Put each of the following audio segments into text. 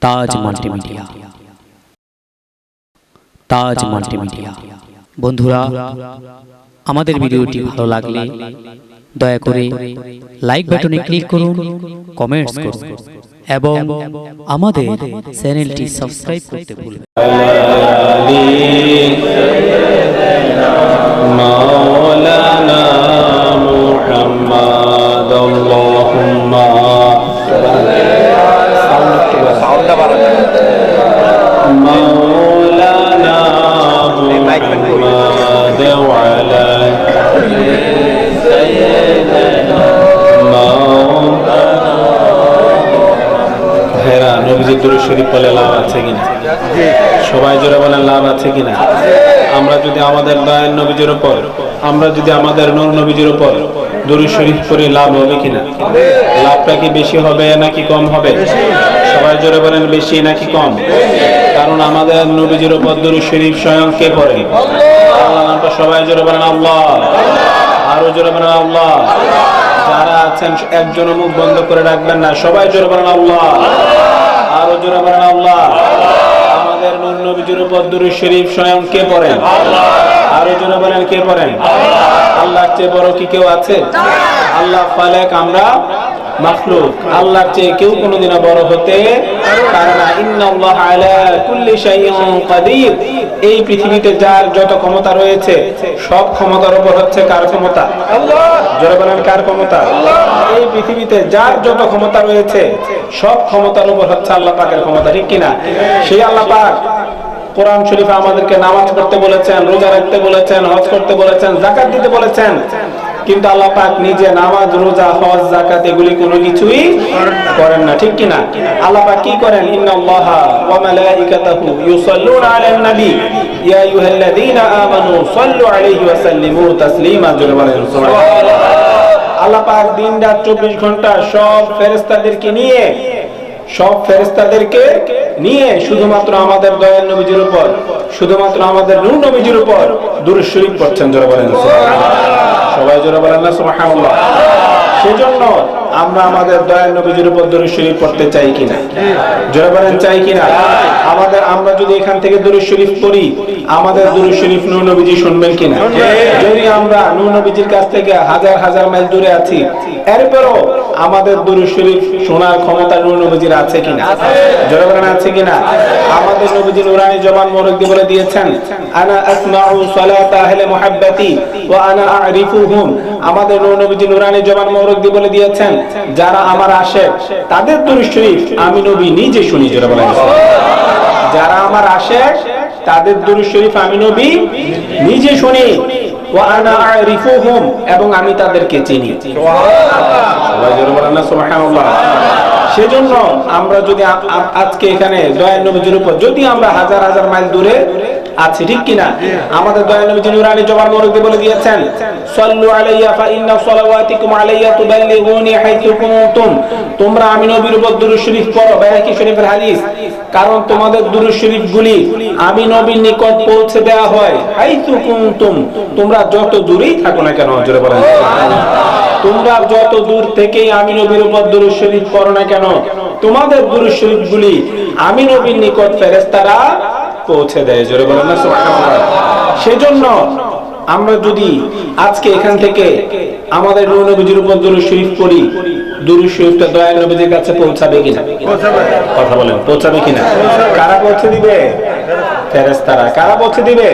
তাজ multimedia. তাজ multimedia বন্ধুরা, আমাদের ভিডিওটি ভালো লাগলে দয়া করে লাইক বাটনে ক্লিক করুন, কমেন্টস করুন এবং আমাদের চ্যানেলটি সাবস্ক্রাইব করতে ভুলবেন না। মাওলানা মুহাম্মদ আল্লাহুম্মা মাওলানা মুহাম্মদ ওয়া আলা সাইয়্যিদিনা মাওলানা। হেরা নবীজি দুরূদ শরীফ পড়লে লাভ আছে কিনা? সবাই জোরে বলেন লাভ আছে কিনা? আমরা যদি আমাদের দয়াল নবীজির উপর, আমরা যদি আমাদের নূর নবীজির উপর দুরূদ শরীফ পড়ে লাভ হবে কিনা? লাভটা কি বেশি হবে নাকি কম হবে? সবাই জোরে বলেন বেশি নাকি কম? কারণ আমাদের নবীজির উপর দুরূদ শরীফ স্বয়ং কে পড়ে? আল্লাহ। নামটা সবাই জোরে বলেন আল্লাহ, আরো জোরে বলেন আল্লাহ। যারা আছেন একজন মুখ বন্ধ করে রাখবেন না, সবাই জোরে বলেন আল্লাহ, আরো জোরে বলেন আল্লাহ। আমাদের নূর নবীজির উপর দুরূদ শরীফ স্বয়ং কে পড়েন? আরো জোরে বলেন কে পড়েন? আল্লাহর চেয়ে বড় কি কেউ আছে? আল্লাহ খালেক, আমরা মাখলুক। আল্লাহর চেয়ে কেউ কোনোদিনও বড় হতে পারে না। ইন্নাল্লাহা আলা কুল্লি শাইইন কাদির। এই পৃথিবীতে যার যত ক্ষমতা রয়েছে, সব ক্ষমতার উপর হচ্ছে কার ক্ষমতা? আল্লাহ। জোরে বলেন কার ক্ষমতা? আল্লাহ। এই পৃথিবীতে যার যত ক্ষমতা রয়েছে, সব ক্ষমতার উপর হচ্ছে আল্লাহ পাকের ক্ষমতা, ঠিক কিনা? সেই আল্লাহ পাক কোরআন শরীফে আমাদেরকে নামাজ পড়তে বলেছেন, রোজা রাখতে বলেছেন, হজ করতে বলেছেন, যাকাত দিতে বলেছেন। কিন্তু আল্লাহ পাক নিজে নামাজ, রোজা, হজ, যাকাত এগুলি কোনো কিছুই করেন না, ঠিক কিনা? আল্লাহ পাক কি করেন? ইন্নাল্লাহা ওয়া মালাইকাতাহু ইউসাল্লুনা আলান নবী ইয়া আইয়ুহাল্লাযীনা আমানু সাল্লু আলাইহি ওয়া সাল্লিমু তাসলিমা। জোরে বলেন সুবহানাল্লাহ। আল্লাহ পাক দিন-রাত 24 ঘন্টা সব ফেরেশতাদেরকে নিয়ে শুধুমাত্র আমাদের দয়াল নবীজির উপর, শুধুমাত্র আমাদের নূর নবীজির উপর দুরূদ শরীফ পড়ছেন। জোরে বলেন সুবহানাল্লাহ। সবাই জোরে বলেন না সুবহানাল্লাহ। সেজন্য আমরা আমাদের দয়াল নবীজির উপর দুরূদ শরীফ পড়তে চাই কিনা? জোরে বলেন চাই কিনা? আমরা যদি এখান থেকে দুরূদ শরীফ পড়ি, আমাদের দুরূদ শরীফ নূর নবীজি শুনবেন কিনা? যদি আমরা নূর নবীজির কাছ থেকে হাজার হাজার মাইল দূরে আছি, এরপরও আমাদের দুরূদ শরীফ শোনার ক্ষমতা নূর নবীজির আছে কিনা? জোরে বলেন আছে কিনা? আমাদের নবীজি নুরানি জবান মোবারক দিয়ে বলে দিয়েছেন, আনা আসমাউ সালাতা আহলি মুহাব্বতি ওয়া আনা আরিফুহুম। আমাদের নূর নবীজি নুরানি জবান মোবারক দিয়ে বলে দিয়েছেন, যারা আমার আশিক তাদের দুরূদ শরীফ আমি নবী নিজে শুনি। জোরে বলেন যারা আমার আশিক তাদের দুরূদ শরীফ আমি নবী নিজে শুনি। ওয়া আনা আরিফুহুম, এবং আমি তাদেরকে চিনি। সুবহানাল্লাহ। জোরে বলেন না সুবহানাল্লাহ। সেজন্য আমরা যদি আজকে এখানে দয়াল নবীজির উপর যদি আমরা হাজার হাজার মাইল দূরে আছি, ঠিক কিনা? আমাদের দয়াল নবীজি নুরানি জবান মোবারক দিয়ে বলে দিয়েছেন, সাল্লু আলাইয়া ফা ইন্না সালাওয়াতিকুম আলাইয়া তুবাল্লিগুনি হাইতু কুনতুম। তোমরা আমি নবীর উপর দুরূদ শরীফ পড়ো, বাইহাকি শরীফের হাদিস। কারণ তোমাদের দুরূদ শরীফগুলি আমি নবীর নিকট পৌঁছে দেওয়া হয় হাইতু কুনতুম, তোমরা যত দূরেই থাকো না কেন। জোরে বলেন তোমরা যত দূর থেকেই আমি নবীর উপর দুরূদ শরীফ পড়ো না কেন, তোমাদের দুরূদ শরীফগুলি আমি নবীর নিকট ফেরেশতারা পৌঁছে দেয়। জোরে বলেন না সুবহানাল্লাহ। সেজন্য আমরা যদি আজকে এখান থেকে আমাদের নূর নবীজির উপর দুরূদ শরীফ পড়ি, দুরূদ শরীফটা দয়াল নবীজির কাছে পৌঁছাবে কিনা? কথা বলেন পৌঁছাবে কিনা? কারা পৌঁছে দিবে? ফেরেশতারা। কারা পৌঁছে দিবে?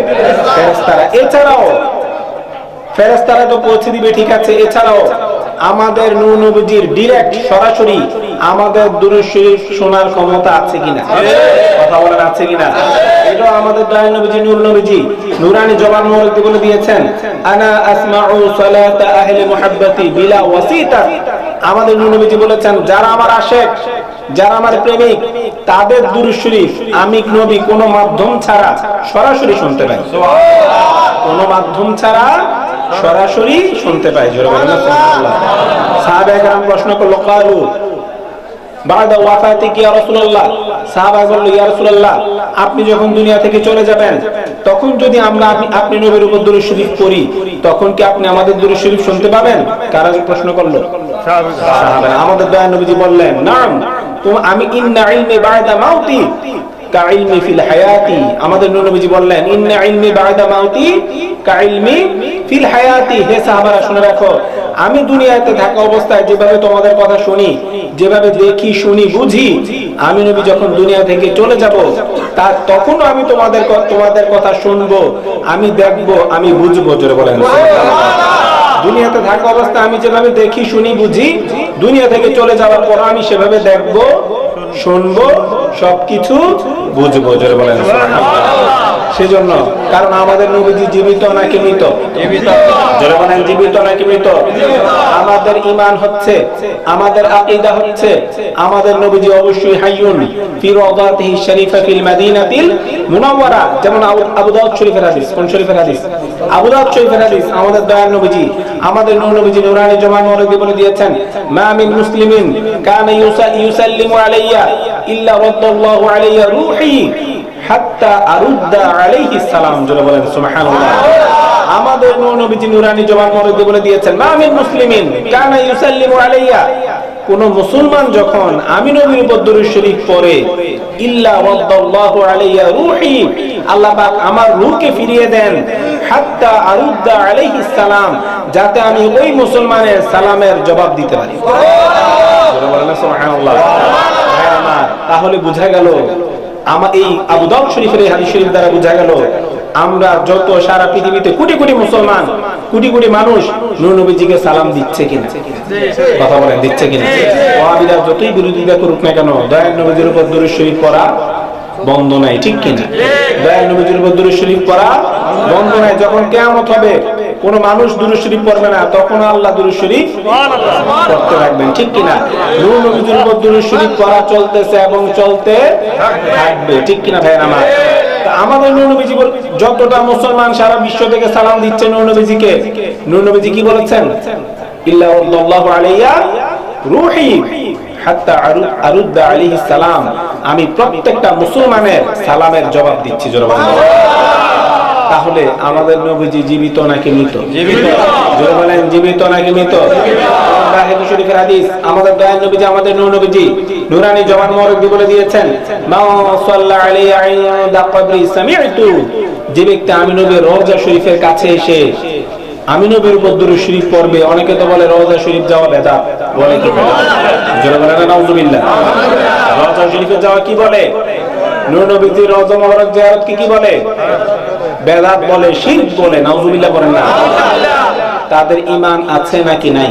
ফেরেশতারা। এছাড়াও ফেরেশতারা তো পৌঁছে দিবে, ঠিক আছে, এছাড়াও আমাদের নূর নবীজির ডাইরেক্ট সরাসরি আমাদের দুরূদ শরীফ শোনার ক্ষমতা আছে কিনা? কথা বলেন আছে কিনা? এটা আমাদের দয়াল নবীজি নূর নবীজি নুরানি জবান মোবারক দিয়ে বলে দিয়েছেন, আনা আসমাউ সালাতা আহলি মুহাব্বতি বিলা ওয়াসিতা। আমাদের নূর নবীজি বলেছেন, যারা আমার আশিক, যারা আমার প্রেমিক, তাদের দুরূদ শরীফ আমি নবী কোনো মাধ্যম ছাড়া সরাসরি শুনতে পাই। কোনো মাধ্যম ছাড়া সরাসরি শুনতে পাই। জোরে বলেন না সুবহানাল্লাহ। সাহাবায়ে কেরাম প্রশ্ন করলো, কালু বাদা ওয়াফাতিকি ইয়া রাসূলুল্লাহ। সাহাবা বলল, ইয়া রাসূলুল্লাহ, আপনি যখন দুনিয়া থেকে চলে যাবেন, তখন যদি আমরা আপনি নবীর উপর দুরূদ শরীফ পড়ি, তখন কি আপনি আমাদের দুরূদ শরীফ শুনতে পাবেন? কারা প্রশ্ন করলো? সাহাবায়ে। আমাদের দয়াল নবীজি বললেন, নাম, আমি ইন্না ইলমি বা'দা মাউতি কাইলমি ফিল হায়াতি, আমাদের নবীজি বললেন ইন্না ইলমি বা'দা মাউতি কাইলমি ফিল হায়াতি। হে সাহাবারা শুনে রাখো, আমি দুনিয়াতে থাকা অবস্থায় যেভাবে তোমাদের কথা শুনি, যেভাবে দেখি শুনি বুঝি, আমি নবী যখন দুনিয়া থেকে চলে যাব তার তখনও আমি তোমাদের কথা শুনবো, আমি দেখবো, আমি বুঝবো। জোরে বলেন দুনিয়াতে থাকা অবস্থায় আমি যেভাবে দেখি শুনি বুঝি, দুনিয়া থেকে চলে যাওয়ার পর আমি সেভাবে দেখবো, শুনবো, সবকিছু বুঝবো। জোরে বলেন সেজন্য, কারণ আমাদের নবীজি জীবিত নাকি মৃত? জোরে বলেন জীবিত নাকি মৃত? আমাদের ঈমান হচ্ছে, আমাদের আকীদা হচ্ছে আমাদের নবীজি অবশ্যই হাইয়ুন ফি রাদাতিহি শরীফা ফিল মাদিনাতিল মুনাওয়ারা। যেমন আবু দাউদ শরীফের হাদিস। কোন শরীফের হাদিস? আবু দাউদ শরীফের হাদিস। আমাদের দয়ার নবীজি, আমাদের নূর নবীজি নূরানি জমান মুবারকে বলে দিয়েছেন, মা মিন মুসলিমিন কানা ইউসাল্লিমু আলাইয়া ইল্লা রাদ্দাল্লাহু আলাইয়া রূহি হাত্তা আরুদ্দা আলাইহিস সালাম। জোরে বলেন সুবহানাল্লাহ। আমাদের নবীজি নূরানি জবান মুবারকে বলে দিয়েছেন, মা মিন মুসলিমিন কানা ইউসাল্লিমু আলাইয়া, কোন মুসলমান যখন আমি নবীর উপর দরুদ শরীফ পড়ে, ইল্লা রাদ্দাল্লাহু আলাইয়া রূহি, আল্লাহ পাক আমার রূহকে ফিরিয়ে দেন, হাত্তা আরুদ্দা আলাইহিস সালাম, যাতে আমি ওই মুসলমানের সালামের জবাব দিতে পারি। জোরে বলেন সুবহানাল্লাহ। তাহলে বোঝা গেল, আমার এই আবু দাউদ শরীফের এই হাদিস শরীফ দ্বারা বোঝা গেল, আমরা যত সারা পৃথিবীতে কোটি কোটি মুসলমান, কোটি কোটি মানুষ নূর নবীজিকে সালাম দিচ্ছে কিনা? কথা বলেন দিচ্ছে কিনা? ওয়াহাবিরা যতই বিরোধিতা করুক না কেন, দয়াল নবীজির উপর দরুদ শরীফ পড়া বন্ধ নাই, ঠিক কিনা? দয়াল নবীজির উপর দরুদ শরীফ পড়া বন্ধ নাই। যখন কিয়ামত হবে কোন মানুষ দরুদ শরীফ পড়বে না, তখন আল্লাহ দরুদ শরীফ পড়তে রাখবেন, ঠিক কিনা? নূর নবীজির উপর দরুদ শরীফ পড়া চলতেছে এবং চলতে থাকবে, ঠিক কিনা ভাই আমার? আমাদের নূর নবীজি যতটা মুসলমান সারা বিশ্ব থেকে সালাম দিচ্ছে নূর নবীজিকে, নূর নবীজি কি বলেছেন? ইল্লা রাদ্দাল্লাহু আলাইয়া রূহি হাত্তা আরুদ্দা আলাইহিস সালাম, আমি প্রত্যেকটা মুসলমানের সালামের জবাব দিচ্ছি। জোরে বলেন। তাহলে আমাদের নবীজি জীবিত নাকি মৃত? জীবিত। জোরে বলেন জীবিত নাকি মৃত? বুখারী শরীফের হাদিস, আমাদের দয়াল নবীজি, আমাদের নূর নবীজি নূরানি জবান মুবারক বলে দিয়েছেন, মা সাল্লা আলাইহি ইনদা কবরি সামি'তু, যে ব্যক্তি আমি নবীর রওজা শরীফের কাছে এসে আমি নবীর উপর দরুদ শরীফ পড়বে। অনেকে তো বলে রওজা শরীফ যাওয়া বেদাত, বলে কি? জোরে বলেন নাউযুবিল্লাহ। রওজা শরীফে যাওয়া কি বলে? নূর নবীজির রওজা মুবারক জিয়ারত কি বলে? বেদাত বলে, শিরক বলে। নাউযুবিল্লাহ বলেন না। তাদের ঈমান আছে নাকি নাই?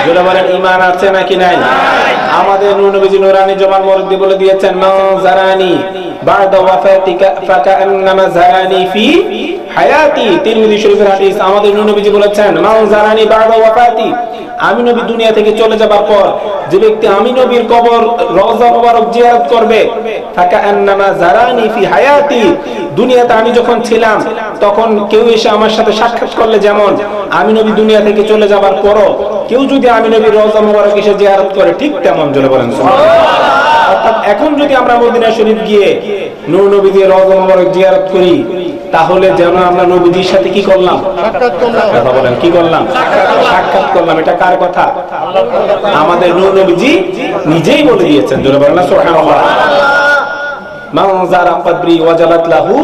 যারা বলেন ঈমান আছে নাকি নাই? আমাদের নূর নবীজি নূরানি জবান মুবারক বলে দিয়েছেন, মান জারানি বা'দা ওয়াফাতিকা ফাকান্নামা জারানি ফি হায়াতি। তিরমিজি শরীফের হাদিস। আমাদের নূর নবীজি বলেছেন, মান জারানি বা'দা ওয়াফাতি, আমি নবী দুনিয়া থেকে চলে যাবার পর যে ব্যক্তি আমি নবীর কবর রওজা মুবারক জিয়ারত করবে, ফাকান্নামা জারানি ফি হায়াতি, দুনিয়াতে আমি যখন ছিলাম তখন কেউ এসে আমার সাথে সাক্ষাৎ করলে যেমন আমি নবী দুনিয়া থেকে চলে যাবার পরও কেউ যদি আমি নবীর রওজা মুবারক এসে জিয়ারত করে, ঠিক তেমন। জোরে বলেন সুবহানাল্লাহ। অর্থাৎ এখন যদি আমরা মদিনা শরীফ গিয়ে নূর নবীর রওজা মুবারক জিয়ারত করি, তাহলে যেন আমরা নবীজির সাথে কি করলাম? সাক্ষাৎ করলাম। কথা বলেন কি করলাম? সাক্ষাৎ করলাম। এটা কার কথা? আমাদের নূর নবীজি নিজেই বলে দিয়েছেন। জোরে বলেন না সুবহানাল্লাহ। মান যারা কবরি ওয়াজালাত লাহু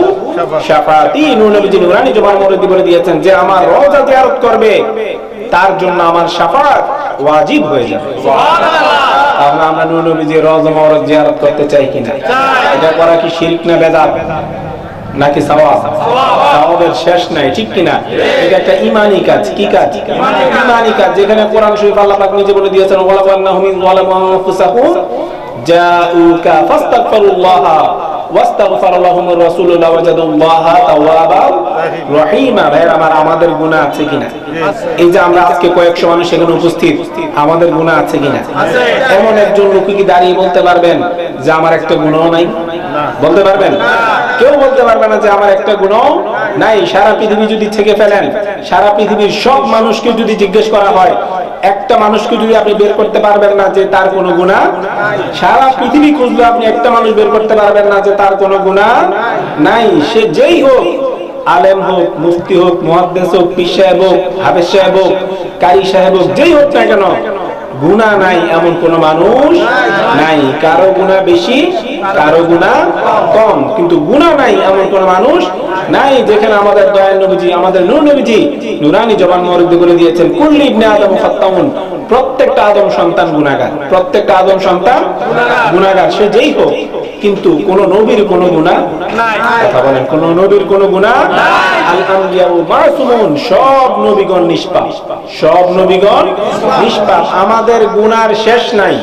শাফাআতি, নূর নবীজি নূরানি জবান মুবারক বলে দিয়েছেন যে আমার রওজা জিয়ারত করবে তার জন্য আমার শাফাআত ওয়াজিব হয়ে যাবে। সুবহানাল্লাহ। আমরা নূর নবীজির রওজা মুবারক জিয়ারত করতে চাই কিনা? এটা করা কি শিরক না বেদাত নাকি সওয়াব? সওয়াবের শেষ নাই, ঠিক কিনা? এটা একটা ঈমানি কাজ। কি কাজ? ঈমানি কাজ। যেখানে কোরআন শরীফ আল্লাহ পাক নিজে বলে দিয়েছেন, ওয়ালা ওয়ান্নাহুম যালামু আনফুসাহুম জাউকা ফাস্তাগফিরুল্লাহ ওয়াস্তাগফার লাহুমুর রাসূলু লাওয়াজাদুল্লাহা তাওয়াবার রহিমা। ভাইরা আমার, আমাদের গুনাহ আছে কিনা? এই যে আমরা আজকে কয়েকশো মানুষ এখানে উপস্থিত, আমাদের গুনাহ আছে কিনা? এমন একজন লোক কি দাঁড়িয়ে বলতে পারবেন যে আমার একটা গুনাহ নাই? বলতে পারবেন? কেউ বলতে পারবে না যে আমার একটা গুনাহ নাই। সারা পৃথিবী যদি ছেকে ফেলেন, সারা পৃথিবীর সব মানুষকে যদি জিজ্ঞেস করা হয়, একটা মানুষকে যদি আপনি বের করতে পারবেন না যে তার কোনো গুনাহ, সারা পৃথিবী খুঁজলে আপনি একটা মানুষ বের করতে পারবেন না যে তার কোনো গুনাহ নাই। সে যেই হোক, আলেম হোক, মুফতি হোক, মুহাদ্দিস হোক, পীর সাহেব হোক, হাফেজ সাহেব হোক, কারি সাহেব হোক, যেই হোক না কেন, গুনাহ নাই এমন কোন মানুষ নাই। কারো গুনাহ বেশি, কারো গুনাহ কম, কিন্তু গুনাহ নাই এমন কোন মানুষ নাই। যেখানে আমাদের দয়াল নবীজি, আমাদের নূর নবীজি নূরানি জবান মোবারক বলে দিয়েছেন, কুল্লু ইবনে আদম খাত্তাউন, প্রত্যেকটা আদম সন্তান গুনাহগার, প্রত্যেকটা আদম সন্তান গুনাহগার, সে যেই হোক, কিন্তু কোন নবীর কোন গুনাহ নাই। কথা বলেন, কোন নবীর কোন গুনাহ নাই। আল আমবিয়াউ মাসুমুন, সব নবীগণ নিষ্পাপ, সব নবীগণ নিষ্পাপ। আমাদের গুনার শেষ নাই,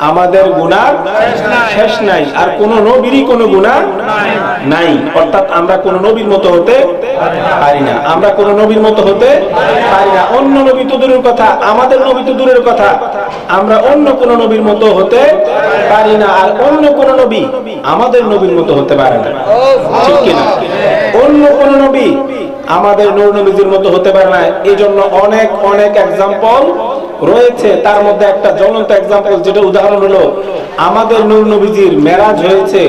আমাদের গুনার শেষ নাই, আর কোন নবীরই কোন গুনাহ নাই। অর্থাৎ আমরা কোন নবীর মতো হতে পারি না, আমরা কোন নবীর মতো হতে পারি না। অন্য নবী তো দূরের কথা, আমাদের নবী তো দূরের কথা, আমরা অন্য কোন নবীর মতো হতে পারি না, আর অন্য কোন নবী আমাদের নবীর মতো হতে পারে না, ঠিক কিনা? অন্য কোন নবী আমাদের নূর নবীজির মতো হতে পারে না। এই জন্য অনেক অনেক এক্সাম্পল রয়েছে, তার মধ্যে একটা জ্বলন্ত এক্সাম্পল, যেটা উদাহরণ হলো আমাদের নূর নবীজির মেরাজ হয়েছে,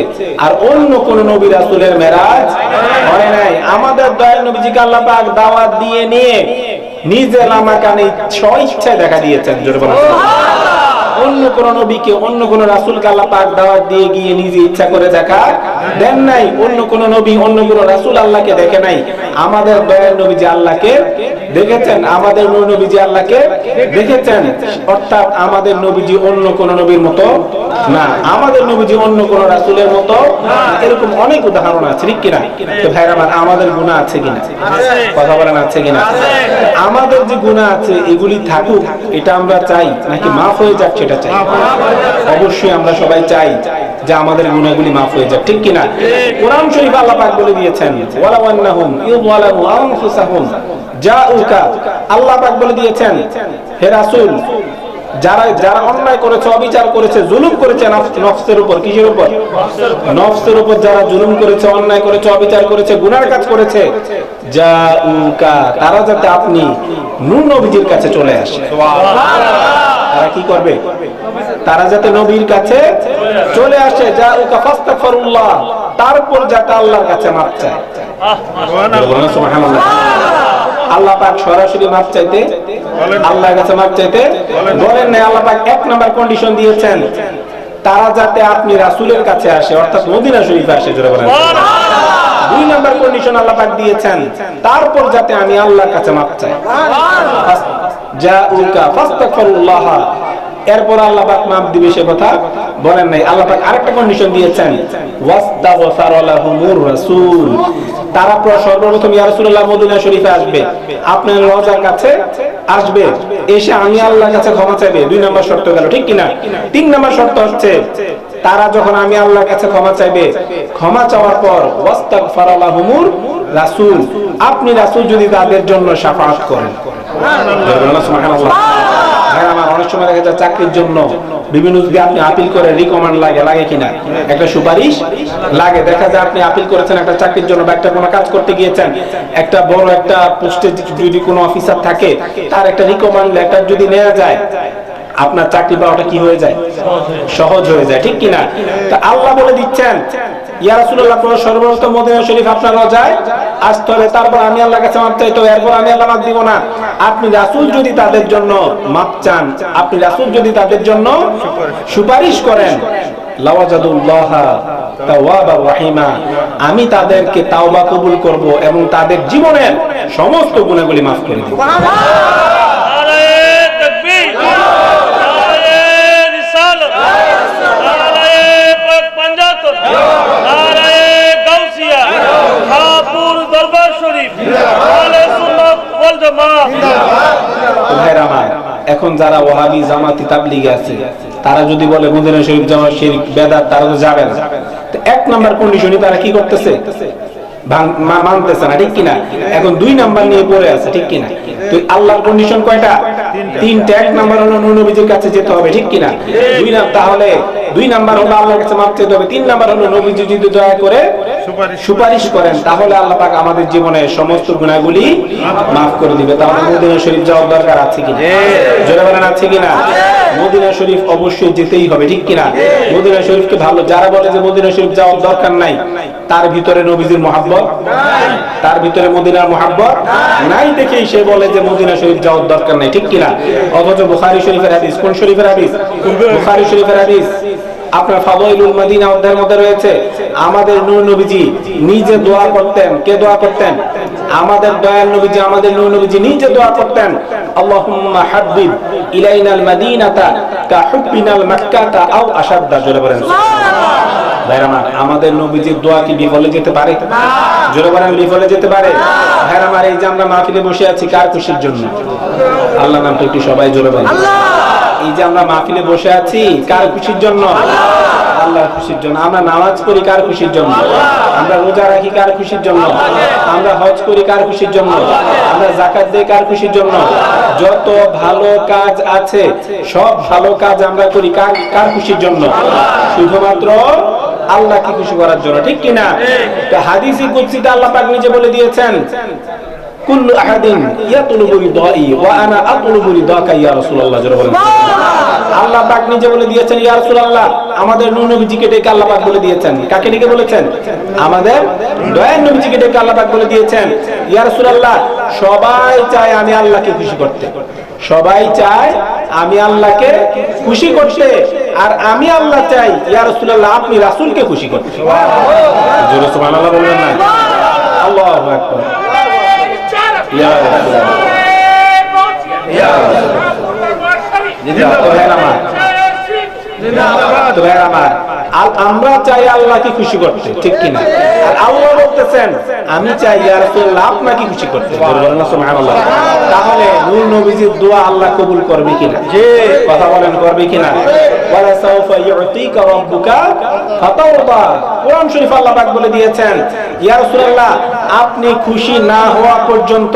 আর অন্য কোন নবী রাসূলের মেরাজ হয় নাই। আমাদের দয়াল নবীজিকে আল্লাহ পাক দাওয়াত দিয়ে নিয়ে নিজে লামাকানে স্বইচ্ছায় দেখা দিয়েছেন, জোরে বলেন। অন্য কোন নবীকে, অন্য কোন রাসূলকে আল্লাহ পাক দাওয়াত দিয়ে গিয়ে নিজে ইচ্ছা করে দেখা দেন নাই। অন্য কোন নবী, অন্য কোন রাসূল আল্লাহকে দেখে নাই। আমাদের দয়াল নবীজি আল্লাহকে দেখেছেন, আমাদের নূর নবীজি আল্লাহকে দেখেছেন। অর্থাৎ আমাদের নবীজি অন্য কোন নবীর মতো না, আমাদের নবীজি অন্য কোন রাসূলের মতো। এরকম অনেক উদাহরণ আছে, ঠিক কিনা? তো ভাইরা আমার, আমাদের গুনাহ আছে কিনা? কথা বলেন, আছে কিনা? আমাদের যে গুনাহ আছে এগুলি থাকুক, এটা আমরা চাই, নাকি মাফ হয়ে যাক সেটা চাই? অবশ্যই আমরা সবাই চাই যে আমাদের গুনাহগুলি মাফ হয়ে যাক, ঠিক কিনা? কোরআন শরীফে আল্লাহ পাক বলে দিয়েছেন, ওয়ালাউ আন্নাহুম ইযলামু আনফুসাহুম জাউকা, আল্লাহ পাক বলে দিয়েছেন, হে রাসূল, যারা যারা অন্যায় করেছে, অবিচার করেছে, জুলুম করেছে নফসের উপর, কিসের উপর? নফসের উপর। যারা জুলুম করেছে, অন্যায় করেছে, অবিচার করেছে, গুনার কাজ করেছে, জাউকা, তারা যাতে আপনি নূর নবীজির কাছে চলে আসে। তারা কি করবে? তারা যাতে নবীর কাছে চলে আসে, জাউকা ফাস্তাগফিরুল্লাহ, তারপর যাতে আল্লাহর কাছে মাফ চায়। সুবহানাল্লাহ। আল্লাহ পাক সরাসরি মাফ চাইতে, আল্লাহর কাছে মাফ চাইতে বলেন না। আল্লাহ পাক এক নাম্বার কন্ডিশন দিয়েছেন, তারা যাতে আপনি রাসূলের কাছে আসে, অর্থাৎ মদিনা শরীফে আসে, জোরে বলেন। দুই নাম্বার কন্ডিশন আল্লাহ পাক দিয়েছেন, তারপর যাতে আমি আল্লাহর কাছে মাফ চাই। জাউকা ফাস্তাগফিরুল্লাহ, এরপর আল্লাহ পাক মাফ দিবে সে কথা বলেন নাই। আল্লাহ পাক আরেকটা কন্ডিশন দিয়েছেন, ওয়াস্তাগফারা লাহুমুর রাসূল, তারা সর্বপ্রথম ইয়া রাসূলুল্লাহ মদিনা শরীফে আসবে, আপনার রওজার কাছে আসবে, এসে আমি আল্লাহর কাছে ক্ষমা চাইবে। দুই নাম্বার শর্ত গেল, ঠিক কিনা? তিন নাম্বার শর্ত হচ্ছে, তারা যখন আমি আল্লাহর কাছে ক্ষমা চাইবে, ক্ষমা চাওয়ার পর ওয়াস্তাগফারা লাহুমুর রাসূল, আপনি রাসূল যদি তাদের জন্য শাফাআত করেন। সুবহানাল্লাহ। আমার অনেক সময় দেখা যায় চাকরির জন্য বিভিন্ন, যদি আপনি আপিল করে রিকমেন্ড লাগে কিনা, একটা সুপারিশ লাগে। দেখা যায় আপনি আপিল করেছেন একটা চাকরির জন্য, বা একটা কোনো কাজ করতে গিয়েছেন, একটা বড় একটা পোস্টে যদি কোনো অফিসার থাকে, তার একটা রিকমেন্ড লেটার যদি নেওয়া যায়, আপনার চাকরি পাওয়াটা কি হয়ে যায়? সহজ হয়ে যায়, ঠিক কিনা? তা আল্লাহ বলে দিচ্ছেন, ইয়া রাসূলুল্লাহ, সর্বপ্রথম মদিনা শরীফ আপনার রওজায় আসতে হবে, তারপর আমি আল্লাহর কাছে মাফ চাইতে হবে, এরপর আমি আল্লাহ মাফ দিব না। আপনি রাসূল যদি তাদের জন্য মাফ চান, আপনি রাসূল যদি তাদের জন্য সুপারিশ করেন, লাওয়াজাদুল্লাহ তাওয়াবার রাহিমা, আমি তাদেরকে তাওবা কবুল করব এবং তাদের জীবনের সমস্ত গুনাহগুলি মাফ করে দেব। এখন যারা ওয়াহাবি জামাতি তাবলিগে আছে, তারা যদি বলে মদিনা শরীফ যাওয়া শিরক বেদাত, তারা তো যাবে না। তো এক নাম্বার কন্ডিশনই তারা কি করতেছে? মানতেছে না, ঠিক কিনা? এখন দুই নাম্বার নিয়ে পড়ে আছে, ঠিক কিনা? তো আল্লাহর কন্ডিশন কয়টা? তিনটা। এক নাম্বার হলো নূর নবীজির কাছে যেতে হবে, ঠিক কিনা? তাহলে দুই নাম্বার হলো আল্লাহর কাছে মাফ চাইতে হবে। তিন নাম্বার হলো নবীজি যদি দয়া করে সুপারিশ করেন, তাহলে আল্লাহ পাক আমাদের জীবনের সমস্ত গুনাহগুলি মাফ করে দিবে। তাহলে মদিনা শরীফ যাওয়ার দরকার আছে কিনা? জোরে বলেন, আছে কিনা? মদিনা শরীফ অবশ্যই যেতেই হবে, ঠিক কিনা? মদিনা শরীফকে ভালো, যারা বলে যে মদিনা শরীফ যাওয়ার দরকার নাই, তার ভিতরে নবীজির মহব্বত নাই, তার ভিতরে মদিনার মহব্বত নাই, দেখেই সে বলে যে মদিনা শরীফ যাওয়ার দরকার নাই, ঠিক কিনা? অথচ বুখারী শরীফের হাদিস, কোন শরীফের হাদিস? বুখারী শরীফের হাদিস, আপনার ফাদাইলুল মদিনা অধ্যায়ের মধ্যে রয়েছে, আমাদের নূর নবীজি নিজে দোয়া করতেন। কে দোয়া করতেন? আমাদের দয়াল নবীজি, আমাদের নূর নবীজি নিজে দোয়া করতেন, আল্লাহুম্মা হাব্বিব ইলাইনাল মাদিনাতা কা হুব্বিনাল মাক্কাতা আও আশাদ্দা। জোরে বলেন সুবহানাল্লাহ। ভাইরা আমার, আমাদের নবীজির দোয়া কি বিফলে যেতে পারে? জোরে বলেন, বিফলে যেতে পারে? ভাইরা আমার, এই যে আমরা মাহফিলে বসে আছি কার খুশির জন্য? আল্লাহর নামটা একটু সবাই জোরে বলেন। এই যে আমরা মাহফিলে বসে আছি কার খুশির জন্য? আল্লাহর খুশির জন্য। আমরা নামাজ পড়ি কার খুশির জন্য? আমরা রোজা রাখি কার খুশির জন্য? আমরা হজ করি কার খুশির জন্য? আমরা যাকাত দেই কার খুশির জন্য? যত ভালো কাজ আছে সব ভালো কাজ আমরা করি কার খুশির জন্য? শুধুমাত্র আল্লাহকে খুশি করার জন্য, ঠিক কিনা? তো হাদিসে কুদসিতে আল্লাহ পাক নিজে বলে দিয়েছেন, কুল্লু আহাদিন ইয়াতুলুবু রিদাই ওয়া আনা আতুলুবু রিদাকা ইয়া রাসূলুল্লাহ। জোরে বলেন আল্লাহ পাক নিজে বলে দিয়েছেন, ইয়া রাসূলুল্লাহ, আমাদের নূর নবীজিকে ডেকে আল্লাহ পাক বলে দিয়েছেন। কাকে ডেকে বলেছেন? আমাদের দয়ার নবীজিকে ডেকে আল্লাহ পাক বলে দিয়েছেন, ইয়া রাসূলুল্লাহ, সবাই চায় আমি আল্লাহকে খুশি করতে, সবাই চায় আমি আল্লাহকে খুশি করতে, আর আমি আল্লাহ চাই ইয়া রাসূলুল্লাহ আপনি রাসূলকে খুশি করতে। জোরে সুবহানাল্লাহ বলবেন না? আল্লাহু আকবার। ইয়া রাসূলুল্লাহ, ইয়া রাসূলুল্লাহ, আমরা চাই আল্লাহকে খুশি করতে, ঠিক কিনা? আর আল্লাহ বলতেছেন আমি চাই ইয়া রাসূলুল্লাহ আপনাকে খুশি করতে। সুবহানাল্লাহ। তাহলে নূর নবীজির দোয়া আল্লাহ কবুল করবে কিনা? জি, কথা বলেন, করবে কিনা? ওয়ালা সাউফা ইউতিকা রাব্বুকা ফাতারদা। কোরআন শরীফ আল্লাহ পাক বলে দিয়েছেন, ইয়া রাসূলুল্লাহ আপনি খুশি না হওয়া পর্যন্ত,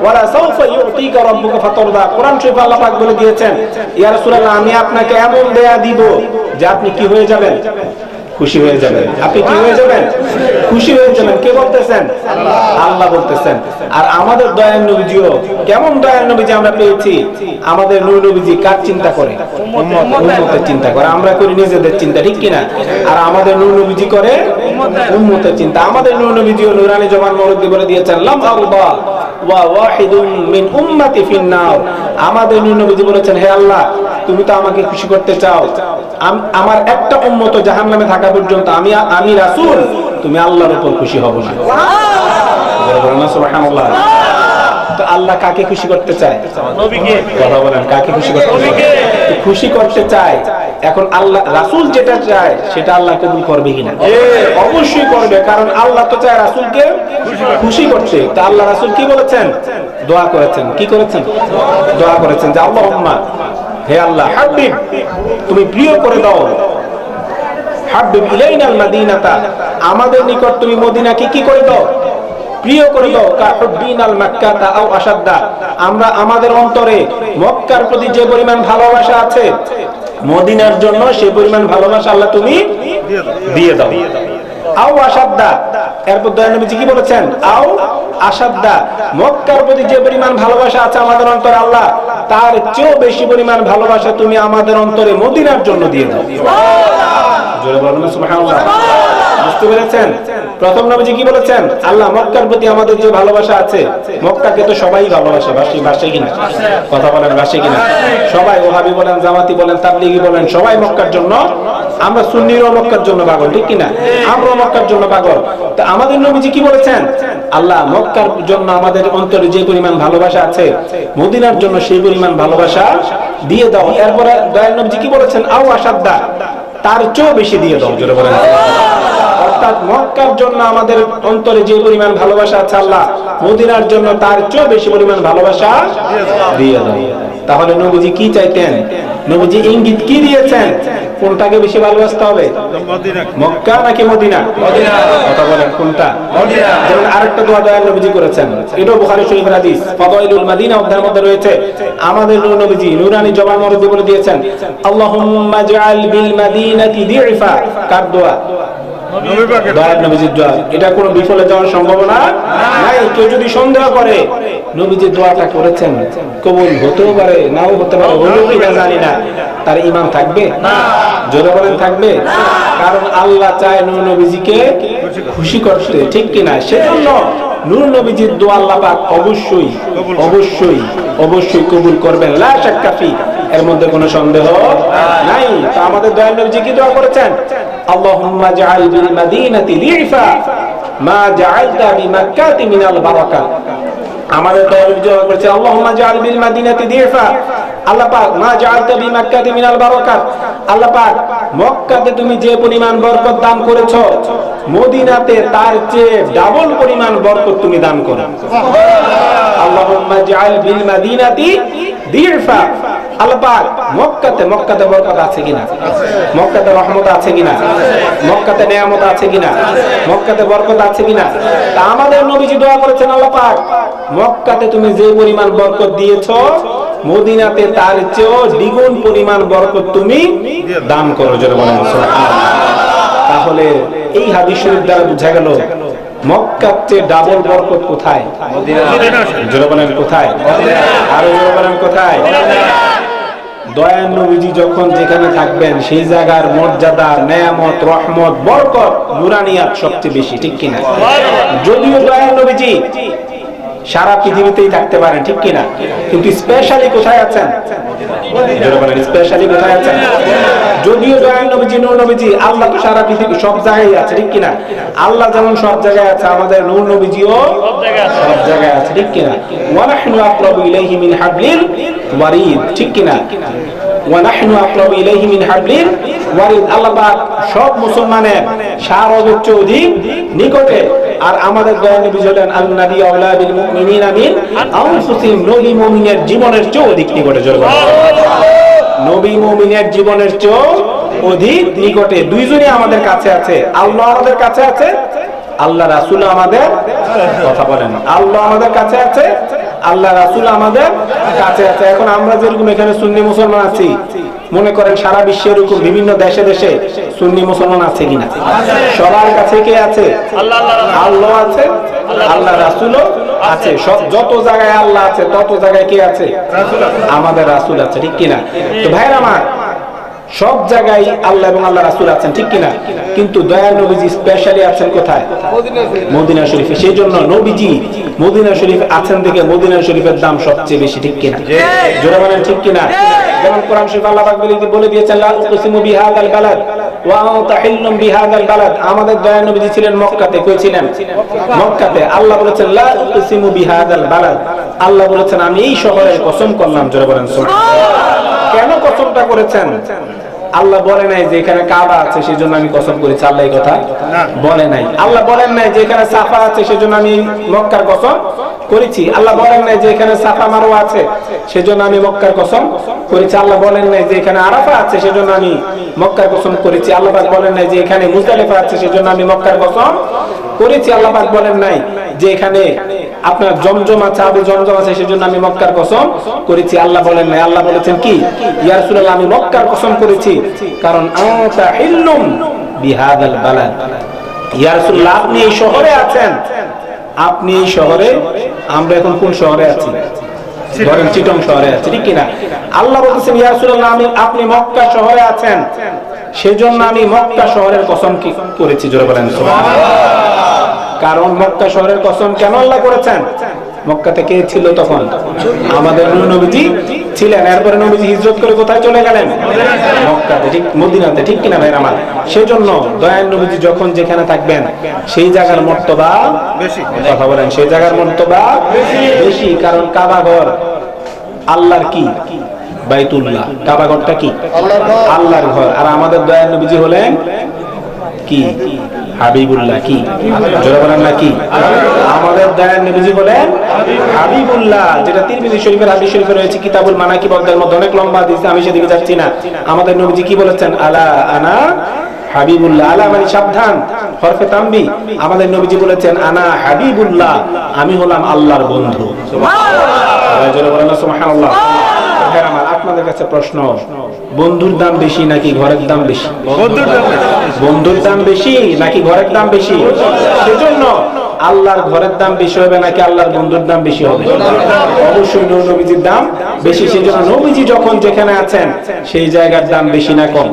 ওয়ালা সাউফা ইউতিকা রাব্বুকা ফাতারদা, কোরআন শরীফ আল্লাহ পাক বলে দিয়েছেন, ইয়া রাসূলুল্লাহ আমি আপনাকে এমন দেয়া দিব যে আপনি কি হয়ে যাবেন? খুশি হয়ে যাবেন। আপনি কি হয়ে যাবেন? খুশি হয়ে যাবেন। কে বলতেছেন? আল্লাহ বলতেছেন। আর আমাদের দয়ার নবীজিও কেমন দয়ার নবীজি আমরা পেয়েছি? আমাদের নূর নবীজি কার চিন্তা করে? উম্মতের চিন্তা করে। আমরা করি নিজেদের চিন্তা, ঠিক কিনা? আর আমাদের নূর নবীজি করে উম্মতের চিন্তা। আমাদের নূর নবীজিও নূরানি জবান মুরব্বি বলে দিয়েছেন, লাম আরবা ওয়া ওয়াহিদুম মিন উম্মতি ফিন্নার। আমাদের নূর নবীজি বলেছেন, হে আল্লাহ তুমি তো আমাকে খুশি করতে চাও, আমার একটা উম্মত জাহান্নামে থাকা পর্যন্ত আমি রাসূল তুমি আল্লাহর উপর খুশি হব না। সুবহানাল্লাহ। তো আল্লাহ কাকে খুশি করতে চায়? নবীকে। কথা বলেন, কাকে খুশি করতে চায়? খুশি করতে চায়। এখন আল্লাহ রাসূল যেটা চায় সেটা আল্লাহ কবুল করবে কিনা? অবশ্যই করবে, কারণ আল্লাহ তো চায় রাসূলকে খুশি করতে। তা আল্লাহ রাসূল কি বলেছেন? দোয়া করেছেন। কি করেছেন? দোয়া করেছেন যে আল্লাহুম্মা, হে আল্লাহ, হাবিব তুমি প্রিয় করে দাও, হাবিব ইলাইনাল মাদিনাতা আমাদের নিকট তুমি মদিনাকে কি করে দাও? প্রিয় করে দাও। কা হুব্বিনাল মাক্কাতা আও আশাদ্দা, আমরা আমাদের অন্তরে মক্কার প্রতি যে পরিমাণ ভালোবাসা আছে মদিনার জন্য সেই পরিমাণ ভালোবাসা আল্লাহ তুমি দিয়ে দাও। আও আশাদ্দা, এরপর দয়াল নবীজি কি বলেছেন? আও আশাদ্দা, মক্কার প্রতি যে পরিমাণ ভালোবাসা আছে আমাদের অন্তরে আল্লাহ তার চেয়েও বেশি পরিমাণ ভালোবাসা তুমি আমাদের অন্তরে মদিনার জন্য দিয়ে দাও। জোরে বলুন সুবহানাল্লাহ। বুঝতে পেরেছেন? প্রথম নবীজি কি বলেছেন? আল্লাহ মক্কার প্রতি আমাদের যে ভালোবাসা আছে, মক্কাকে তো সবাই ভালোবাসে, বাসে কিনা? কথা বলেন, বাসে কিনা? সবাই, ওহাবি বলেন, জামাতি বলেন, তাবলিগি বলেন, সবাই মক্কার জন্য। আমরা সুন্নিরও মক্কার জন্য পাগল, ঠিক কিনা? আমরাও মক্কার জন্য পাগল। তো আমাদের নবীজি কি বলেছেন? আল্লাহ মক্কার জন্য আমাদের অন্তরে যে পরিমাণ ভালোবাসা আছে মদিনার জন্য সেই পরিমাণ ভালোবাসা দিয়ে দাও। এরপরে দয়াল নবীজি কি বলেছেন? আও আশাদ্দা, তার চেয়েও বেশি দিয়ে দাও। জোরে বলেন। অর্থাৎ মক্কার জন্য আমাদের অন্তরে যে পরিমাণ ভালোবাসা আছে আল্লাহ মদিনার জন্য তার চেয়েও বেশি পরিমাণ ভালোবাসা দিয়ে দাও। তাহলে নবীজি কি চাইতেন? নবীজি ইঙ্গিত কি দিয়েছেন? কোনটাকে বেশি ভালোবাসতে হবে? মক্কা নাকি মদিনা? কথা বলেন, কোনটা? যেমন আরেকটা দোয়া দয়াল নবীজি করেছেন, এটাও বুখারী শরীফের হাদিস, ফাদাইলুল মাদিনা অধ্যায়ের মধ্যে রয়েছে। আমাদের নূর নবীজি নূরানি জবান মুরব্বি বলে দিয়েছেন, আল্লাহুম্মা জাআল বিল মাদিনাতি দি'ফা। কার দোয়া? দয়ার নবীজির দোয়া, এটা কোনো বিফলে যাওয়ার সম্ভাবনা নাই। কেউ যদি সন্দেহ করে নবীজির দোয়াটা করেছেন, কবুল হতেও পারে নাও হতে পারে, হলেও কিনা জানি না, তার ঈমান থাকবে? জোরে বলেন থাকবে? কারণ আল্লাহ চায় নূর নবীজিকে খুশি করতে, ঠিক কিনা? সেজন্য নূর নবীজির দোয়া আল্লাহ পাক অবশ্যই অবশ্যই অবশ্যই কবুল করবেন, লা শাক্কা ফি, এর মধ্যে কোনো সন্দেহ নাই। তা আমাদের দয়াল নবীজি কি দোয়া করেছেন? আল্লাহুম্মা জাআল বিল মাদিনাতি দিফা মা জাআলতা বিমাক্কাতি মিনাল বারাকা। আমাদের দয়াল নবীজি দোয়া করেছেন আল্লাহুম্মা জাআল বিল মাদিনাতি দিফা, আল্লাহ পাক মা জাআলতা বিমাক্কাতি মিনাল বারাকাত, আল্লাহ পাক মক্কাতে তুমি যে পরিমাণ বরকত দান করেছো, মদিনাতে তার চেয়ে ডাবল পরিমাণ বরকত তুমি দান করো। আল্লাহুম্মা জাআল বিল মাদিনাতি দিফা, আল্লাহ পাক মক্কাতে বরকত আছে কিনা, মক্কাতে রহমত আছে কিনা, মক্কাতে নিয়ামত আছে কিনা, মক্কাতে বরকত আছে কিনা? তা আমাদের নবীজি দোয়া করেছেন আল্লাহ পাক মক্কাতে তুমি যে পরিমাণ বরকত দিয়েছো, মদিনাতে তার চেয়েও দ্বিগুণ পরিমাণ বরকত তুমি দান করো। যারা বলেন সুবহানাল্লাহ। তাহলে এই হাদিস শরীফ দ্বারা বোঝা গেল মক্কার চেয়ে ডাবল বরকত কোথায়? যারা বলেন কোথায়? আরো যারা বলেন কোথায়? দয়ার নবীজি যখন যেখানে থাকবেন সেই জায়গার মর্যাদা, নেয়ামত, রহমত, বরকত, নুরানিয়াত সবচেয়ে বেশি, ঠিক কিনা? যদিও দয়ার নবীজি সারা পৃথিবীতেই থাকতে পারেন, ঠিক কিনা? কিন্তু স্পেশালি কোথায় আছেন? স্পেশালি কোথায় আছেন? যদিও দয়াল নবীজি নূর নবীজি, আল্লাহ তো সারা পৃথিবী সব জায়গায় আছে, ঠিক কিনা? আল্লাহ যেমন সব জায়গায় আছে, আমাদের নূর নবীজিও সব জায়গায় আছে, ঠিক কিনা? ওয়া নাহনু আকরাবু ইলাইহি মিন হাবলিল ওয়ারিদ, ঠিক কিনা? ওয়া নাহনু আকরাবু ইলাইহি মিন হাবলিল ওয়ারিদ, আল্লাহ পাক সব মুসলমানের সারদের চেয়ে অধিক নিকটে। আর আমাদের দয়াল নবী হলেন আল নবী আওলা বিল মুমিনিনা মিন আনফুসিহিম, নবী মুমিনের জীবনের চেয়ে অধিক নিকটে। জোরে বলেন নবী মুমিনের জীবনের চেয়ে অধিক নিকটে। দুইজনই আমাদের কাছে আছে, আল্লাহ আমাদের কাছে আছে, আল্লাহ রাসূল আমাদের, কথা বলেন, আল্লাহ আমাদের কাছে আছে, আল্লাহ রাসূল আমাদের কাছে আছে। এখন আমরা যেরকম এখানে সুন্নি মুসলমান আছি, মনে করেন সারা বিশ্বের এরকম বিভিন্ন দেশে দেশে সুন্নি মুসলমান আছে কিনা? সবার কাছে কে আছে? আল্লাহ আছে, আল্লাহ রাসূলও আছে। সব যত জায়গায় আল্লাহ আছে তত জায়গায় কে আছে? আমাদের রাসূল আছে, ঠিক কিনা? তো ভাইরা আমার, সব জায়গায় আল্লাহ এবং আল্লাহ রাসূল আছেন, ঠিক কিনা? কিন্তু দয়াল নবীজি স্পেশালি আছেন কোথায়? মদিনা শরীফে। সেই জন্য নবীজি মদিনা শরীফ আছেন দেখে মদিনা শরীফের দাম সবচেয়ে বেশি, ঠিক কিনা? জোরে বলেন ঠিক কিনা? যেমন কোরআন শরীফ আল্লাহ পাক বলে দিয়েছেন লা উকসিমু বিহাদাল বালাদ ওয়া আনতা হিল্লুম বিহাদাল বালাদ। আমাদের দয়াল নবীজি ছিলেন মক্কাতে। কই ছিলেন? মক্কাতে। আল্লাহ বলেছেন লা উকসিমু বিহাদাল বালাদ, আল্লাহ বলেছেন আমি এই শহরের কসম করলাম। জোরে বলেন সুবহানাল্লাহ। কেন কসমটা করেছেন? আল্লাহ বলে নাই যে এখানে কাবা আছে সেজন্য আমি কসম করেছি, আল্লাহ এই কথা বলে নাই। আল্লাহ বলেন নাই যে এখানে সাফা আছে সেজন্য আমি মক্কার কসম করেছি। আল্লাহ বলেন নাই যে এখানে সাফা মারওয়া আছে সেজন্য আমি মক্কার কসম করেছি। আল্লাহ বলেন নাই যে এখানে আরাফা আছে সেজন্য আমি মক্কার কসম করেছি। আল্লাহ পাক বলেন নাই যে এখানে মুজদালিফা আছে সেজন্য আমি মক্কার কসম করেছি। আল্লাহ পাক বলেন নাই যে এখানে আপনার জমজম আছে, আবু জমজম আছে সেজন্য আমি মক্কার কসম করেছি। আল্লাহ বলেন নাই। আল্লাহ বলেছেন কি? ইয়া রাসূলুল্লাহ আমি মক্কার কসম করেছি কারণ আনতা হিল্লুম বিহাদাল বালাদ। ইয়া রাসূলুল্লাহ আপনি এই শহরে আছেন, আপনি এই শহরে, আমরা এখন কোন শহরে আছি? ধরেন চিটং শহরে আছি, ঠিক কিনা? আল্লাহ বলতেছেন ইয়া রাসূলুল্লাহ আপনি মক্কা শহরে আছেন সেজন্য আমি মক্কা শহরের কসম কি করেছি। জোরে বলেন সুবহানাল্লাহ। কারণ মক্কা শহরের কসম কেন আল্লাহ করেছেন? মক্কাতে কে ছিল তখন? আমাদের নূর নবীজি ছিলেন। এরপরে নবীজি হিজরত করে কোথায় চলে গেলেন? মক্কাতে, ঠিক মদিনাতে, ঠিক কিনা ভাই আমার? সেজন্য দয়াল নবীজি যখন যেখানে থাকবেন সেই জায়গার মর্তবা বেশি। কথা বলেন, সেই জায়গার মর্তবা বেশি। কারণ কাবা ঘর আল্লাহর কি? বাইতুল্লাহ। কাবা ঘরটা কি? আল্লাহর ঘর। আর আমাদের দয়াল নবীজি হলেন কি? হাবিবুল্লাহ। কি? জোরে বলেন না কি? আমাদের দয়াল নবীজি বলেন হাবিবুল্লাহ, যেটা তিরমিজি শরীফের হাদিস শরীফে রয়েছে কিতাবুল মানাকিব এর মধ্যে অনেক লম্বা হাদিস, আমি সেদিকে যাচ্ছি না। আমাদের নবীজি কি বলেছেন? আলা আনা হাবিবুল্লাহ। আলা মানে সাবধান, হরফে তানবি। আমাদের নবীজি বলেছেন আনা হাবিবুল্লাহ, আমি হলাম আল্লাহর বন্ধু। সুবহানাল্লাহ। জোরে বলেন সুবহানাল্লাহ। আপনাদের কাছে প্রশ্ন, বন্ধুর দাম বেশি নাকি ঘরের দাম বেশি? বন্ধুর দাম বেশি নাকি ঘরের দাম বেশি? সেজন্য আল্লাহর ঘরের দাম বেশি হবে নাকি আল্লাহর বন্ধুর দাম বেশি হবে? অবশ্যই নবীজির দাম বেশি। সেজন্য নবীজি যখন যেখানে আছেন সেই জায়গার দাম বেশি না কম?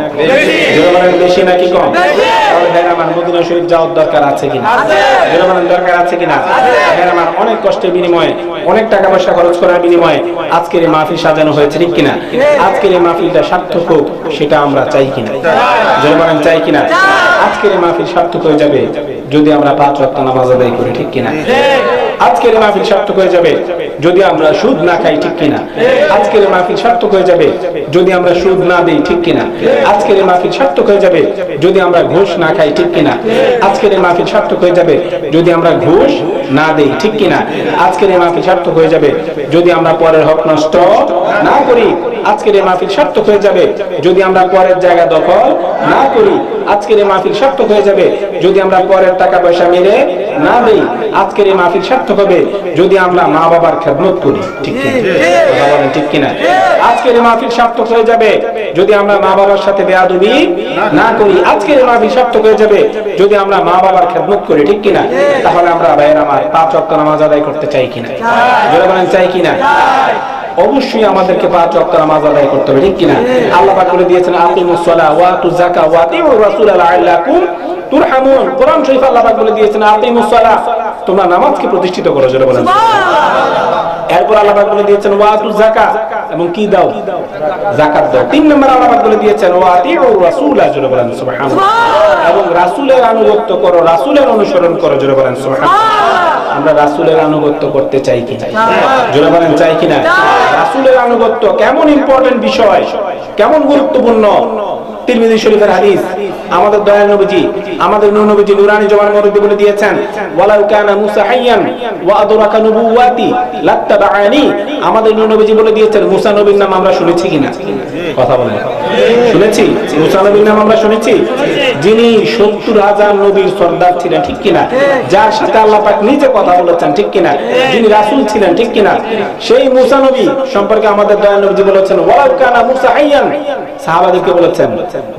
বেশি নাকি কম? আমার মদিনা শরীফ যাওয়ার দরকার আছে কিনা? দরকার আছে কিনা? আমার অনেক কষ্টের বিনিময়ে, অনেক টাকা পয়সা খরচ করার বিনিময়ে আজকের এই মাহফিল সাজানো হয়েছে, ঠিক কিনা? আজকের এই মাহফিলটা সার্থক হোক, সেটা আমরা চাই কিনা? চাই কিনা? আজকের এই মাহফিল সার্থক হয়ে যাবে যদি আমরা 5 ওয়াক্ত নামাজ আদায় করি, ঠিক কিনা? আজকের এই মাহফিল সার্থক হয়ে যাবে যদি আমরা সুদ না খাই, ঠিক কিনা? আজকের এই মাহফিল সার্থক হয়ে যাবে যদি আমরা সুদ না দেই, ঠিক কিনা? আজকের এই মাহফিল সার্থক হয়ে যাবে যদি আমরা ঘুষ না খাই, ঠিক কিনা? আজকের এই মাহফিল সার্থক হয়ে যাবে যদি আমরা ঘুষ না দেই, ঠিক কিনা? আজকের এই মাহফিল সার্থক হয়ে যাবে যদি আমরা পরের হক নষ্ট না করি। আজকের এই মাহফিল সার্থক হয়ে যাবে যদি আমরা পরের জায়গা দখল না করি। আজকের এই মাহফিল সার্থক হয়ে যাবে যদি আমরা পরের টাকা পয়সা মেরে না দেই। আজকের এই মাহফিল সার্থক হবে যদি আমরা মা বাবার খেদমত করি, ঠিক কিনা? কথা বলেন, ঠিক কিনা? আজকের এই মাহফিল সার্থক হয়ে যাবে যদি আমরা মা বাবার সাথে বেয়াদবি না করি। আজকের এই মাহফিল সার্থক হয়ে যাবে যদি আমরা মা বাবার খেদমত করি, ঠিক কিনা? তাহলে আমরা ভাইয়ের আমার 5 ওয়াক্ত নামাজ আদায় করতে চাই কিনা? জোরে বলেন, চাই কিনা? অবশ্যই আমাদেরকে 5 ওয়াক্ত নামাজ আদায় করতে হবে, ঠিক কিনা? আল্লাহ পাক বলে দিয়েছেন আকিমুস সালাহ ওয়া আতুজ যাকাত ওয়া আতিউর রাসূল লাআল্লাকুম তুরহামুন। কোরআন শরীফ আল্লাহ পাক বলে দিয়েছেন আকিমুস সালাহ, তোমরা নামাজকে প্রতিষ্ঠিত করো। জোরে বলেন সুবহানাল্লাহ। এরপর আল্লাহ পাক বলে দিয়েছেন ওয়া আতুজ যাকাত, এবং কি দাও? যাকাত দাও। 3 নম্বর আল্লাহ পাক বলে দিয়েছেন ওয়া আতিউর রাসূল। জোরে বলেন সুবহানাল্লাহ। এবং রাসূলের আনুগত্য করো, রাসূলের অনুসরণ করো। জোরে বলেন সুবহানাল্লাহ। আমরা রাসূলের আনুগত্য করতে চাই কিনা? জোরে বলেন, চাই কিনা? রাসূলের আনুগত্য কেমন ইম্পর্টেন্ট বিষয়, কেমন গুরুত্বপূর্ণ। তিরমিজি শরীফের হাদিস, আমাদের দয়াল নবীজি, আমাদের নূর নবীজি নুরানি জবানের মধ্যে বলে দিয়েছেন ওয়ালাউ কানা মুসা হাইয়ান ওয়া আদরাকা নবুওয়াতি লাত্তাবাআনি। আমাদের নূর নবীজি বলে দিয়েছেন মুসা নবীর নাম আমরা শুনেছি কিনা? কথা বলেন, শুনেছি? মুসা নবীর নাম আমরা শুনেছি, যিনি 70,000 নবীর সর্দার ছিলেন, ঠিক কিনা? যার সাথে আল্লাহ পাক নিজে কথা বলেছেন, ঠিক কিনা? যিনি রাসূল ছিলেন, ঠিক কিনা? সেই মুসা নবী সম্পর্কে আমাদের দয়াল নবীজি বলেছেন ওয়ালাউ কানা মুসা হাইয়ান। সাহাবাদেরকে বলেছেন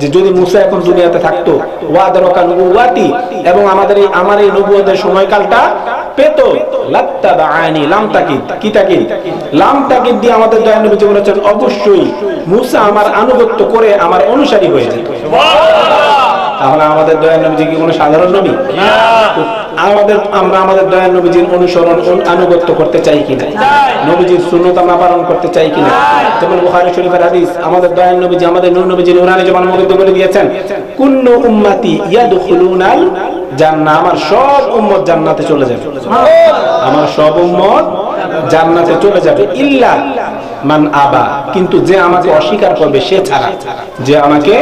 যে যদি মুসা এখন দুনিয়াতে থাকতো ওয়া আদরাকা নবুওয়াতি, এবং আমার এই নবুয়তের সময়কালটা পেত, লাত্তাবাআনি, লাম তাকিদ, কি তাকিদ? লাম তাকিদ দিয়ে আমাদের দয়াল নবীজি বলেছেন অবশ্যই মুসা আমার আনুগত্য করে আমার অনুসারী হয়ে যেত। তাহলে আমাদের দয়াল নবীজি কি কোনো সাধারণ নবী? আমরা আমাদের দয়াল নবীজির অনুসরণ, আনুগত্য করতে চাই কিনা? নবীজির সুন্নাত আমরা পালন করতে চাই কিনা? যেমন বুখারী শরীফের হাদিস, আমাদের দয়াল নবীজি, আমাদের নূর নবীজি নুরানি জবানের মধ্যে বলে দিয়েছেন কুল্লু উম্মতি ইয়াদখুলুনাল জান্নাহ। আমার সব উম্মত জান্নাতে চলে যাবে। আমার সব উম্মত জান্নাতে চলে যাবে ইল্লা মান আবা, কিন্তু যে আমাকে অস্বীকার করবে সে ছাড়া। যে আমাকে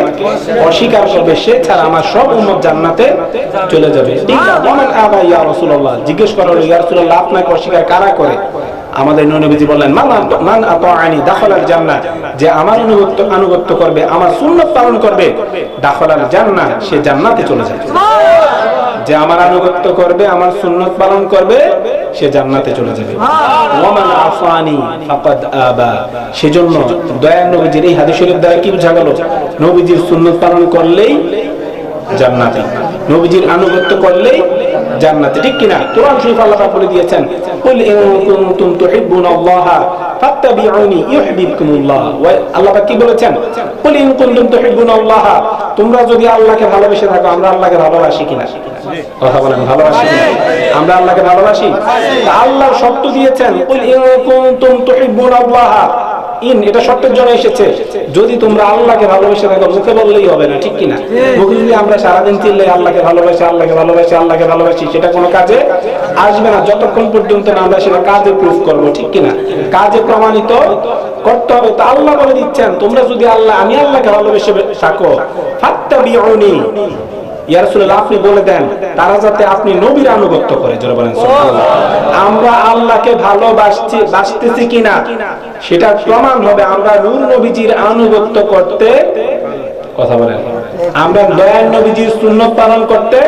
অস্বীকার করবে সে ছাড়া আমার সব উম্মত জান্নাতে চলে যাবে। ঠিক না? ওমান আবা ইয়া রাসূলুল্লাহ, জিজ্ঞেস করা হলো ইয়া রাসূলুল্লাহ আপনাকে অস্বীকার কারা করে? আমাদের নবীজি বললেন মান আতাআনি দাখালাল জান্নাহ, যে আমার আনুগত্য করবে, আমার সুন্নাত পালন করবে, দাখালাল জান্নাহ, সে জান্নাতে চলে যাবে। যে আমার আনুগত্য করবে, আমার সুন্নাত পালন করবে, সে জান্নাতে চলে যাবে। ওয়ামান আসানি ফাকাদ আবা। সেজন্য দয়াল নবীজির এই হাদিস শরীফ দ্বারা কি বোঝা গেল? নবীজির সুন্নাত পালন করলেই জান্নাতে, নবীজির আনুগত্য করলেই জান্নাতে, ঠিক কিনা? কোরআন শরীফ আল্লাহ পাক বলে দিয়েছেন কুল ইন কুনতুম তুহিব্বুনাল্লাহা ফাত্তাবিউনি ইউহিব্বুকুমুল্লাহ। আল্লাহ পাক কি বলেছেন? কুল ইন কুনতুম তুহিব্বুনাল্লাহা, তোমরা যদি আল্লাহকে ভালোবেসে থাকো, আমরা আল্লাহকে ভালোবাসি কিনা? কথা বলেন, ভালোবাসি কিনা? আমরা আল্লাহকে ভালোবাসি। আল্লাহর শর্ত দিয়েছেন কুল ইন কুনতুম তুহিব্বুনাল্লাহা, ইন এটা শর্তের জন্য এসেছে, যদি তোমরা আল্লাহকে ভালোবেসে থাকো। মুখে বললেই হবে না, ঠিক কিনা? মুখে যদি আমরা সারাদিন চিল্লাই আল্লাহকে ভালোবাসি, আল্লাহকে ভালোবাসি, আল্লাহকে ভালোবাসি, সেটা কোনো কাজে আসবে না যতক্ষণ পর্যন্ত না আমরা সেটা কাজে প্রুফ করবো, ঠিক কিনা? কাজে প্রমাণিত করতে হবে। তো আল্লাহ বলে দিচ্ছেন তোমরা যদি আমি আল্লাহকে ভালোবেসে থাকো ফাত্তাবিউনি, ইয়া রাসূলুল্লাহ আপনি বলে দেন তারা যাতে আপনি নবীর আনুগত্য করে। জোরে বলেন সুবহানাল্লাহ। আমরা আল্লাহকে ভালোবাসতেছি কিনা সেটা প্রমাণ হবে আমরা নূর নবীজির আনুগত্য করতে, কথা বলেন, আমরা দয়াল নবীজির সুন্নাত পালন করতে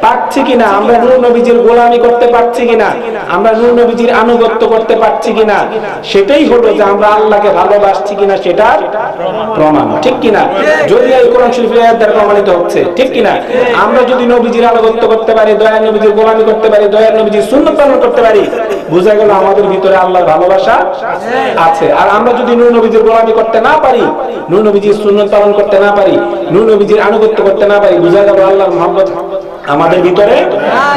পাচ্ছি কিনা, আমরা নূর নবীজির গোলামি করতে পারছি কিনা, আমরা নূর নবীজির আনুগত্য করতে পারছি কিনা, সেটাই হলো যে আমরা আল্লাহকে ভালোবাসছি কিনা সেটার প্রমাণ, ঠিক কিনা? যদি এই কোরআন শরীফের আয়াত দ্বারা প্রমাণিত হচ্ছে, ঠিক কিনা? আমরা যদি নবীজির আনুগত্য করতে পারি, দয়ার নবীজির গোলামি করতে পারি, দয়ার নবীজির সুন্নাত পালন করতে পারি, বোঝা গেল আমাদের ভিতরে আল্লাহর ভালোবাসা আছে। আর আমরা যদি নূর নবীজির গোলামি করতে না পারি, নূর নবীজির সুন্নাত পালন করতে না পারি, নূর নবীজির আনুগত্য করতে না পারি, বোঝা গেল আল্লাহর মহব্বত আমাদের ভিতরে